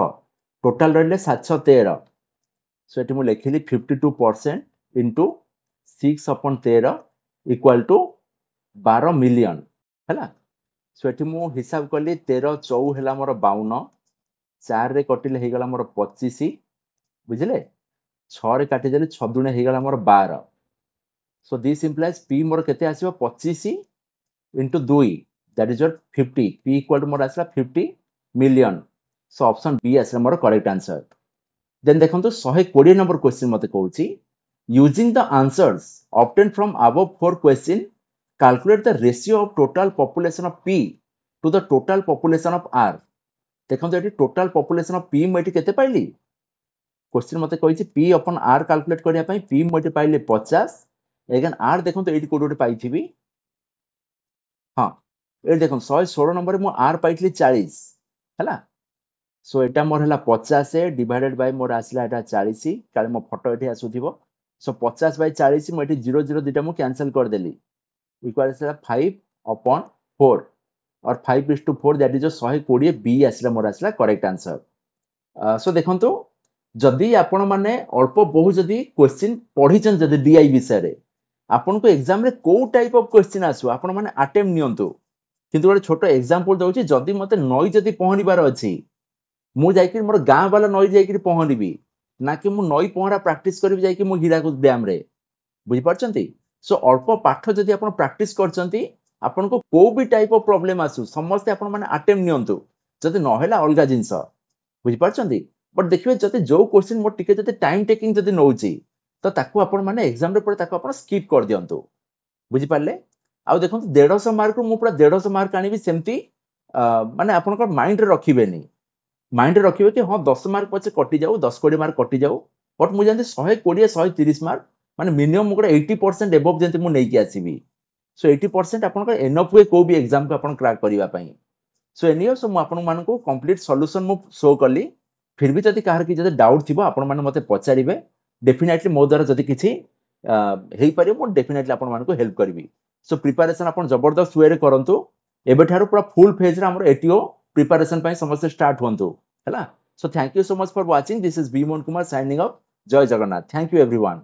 टोटल रहले 713 सो एठी मु लिखिली 52% इनटू 6/13 इक्वल टू 12 मिलियन हैला सो एठी मु हिसाब करली 13 4 हेला मोर 52 4 रे कटिले हे गला मोर 25 बुझिले 6 रे काटी देली 6 दुणे हे गला मोर 12 सो दिस इम्प्लाइज पी मोर केते आसीबो 25 into 2 that is your 50 p equal to मोर आसला 50 मिलियन सो ऑप्शन बी आसला मोर करेक्ट आंसर देन देखंतु 120 नंबर क्वेश्चन मते कहूची using the answers obtain from above four question calculate the ratio of total population of p to the total population of r देखंतु एटी total population of p मते केते पाइली question मते कहूची p अपन r कैलकुलेट करिया पई p मते पाइले 50 अगेन r देखंतु एटी कोडोटे पाइथिबी हाँ ये देखो 116 नंबर मु आर पाइटली 40 हैला सो एटा मोर हला 50 डिवाइडेड बाय मोर आसला एटा 40 काले मो फोटो एठी आसुथिबो सो 50 बाय 40 मु एठी 0 दिटा मु कैंसिल कर देली इक्वल आसला 5 अपॉन 4 और 5:4 दैट इज 120 बी आसला मोर आसला करेक्ट आंसर सो देखंतु जदी आपण माने अल्प बहु जदी क्वेश्चन पढिचन जदी डीआई विषय रे आपन को एग्जाम रे को टाइप ऑफ क्वेश्चन आसु आपण माने अटेम्प्ट नियंतु किंतु गोटे छोटो एग्जांपल दउची जदी मते नई जदी पहरिबार अछि मु जाईकि मोर गां वाला नई जाईकि पहरिबी ना कि मु नई पहरा प्रैक्टिस करबी जाईकि मु हीराकुद डैम रे बुझि परचंती सो अल्प पाठ जदी आपण प्रैक्टिस करचंती आपण को को भी टाइप ऑफ प्रॉब्लम आसु समस्त आपण माने अटेम्प्ट नियंतु जदी न होला अलगा जिंस बुझि परचंती बट देखिबे जदी जो क्वेश्चन मोर टिके जदी टाइम टेकिंग जदी नउची तो ताकू आपण माने एग्जाम रे परे ताकू आपण स्किप कर दियंतु बुझि पारले आ देखो 150 मार्क मु पूरा 150 मार्क आनिबी सेमती माने आपण को माइंड रे रखिबेनी माइंड रे रखिबे कि हां 10 मार्क पछे कटि जाऊ 10 20 मार्क कटि जाऊ बट मु जानते 120 130 मार्क माने मिनिमम मुगुडा 80% एबव जंते मु नेकी आसीबी सो 80% आपण को एनफ वे को भी एग्जाम को आपण क्रैक करिवा पई सो एनियो सो मु आपण मान को कंप्लीट सॉल्यूशन मु शो करली फिर भी जदी काहर की जदी डाउट थिबो आपण मान मते पचारिबे डेफिनेटली मो द्वारा जदी किछि हेई पारे मु डेफिनेटली आपण मान को हेल्प करबी सो प्रिपरेशन आपण जबरदस्त वे रे करंतु एबे थारु पूरा फुल फेज रे हमर एटीओ प्रिपरेशन पई समस्त स्टार्ट होंतु हैला so thank you so much for watching this is B Mohan Kumar signing off Jai Jagannath thank you everyone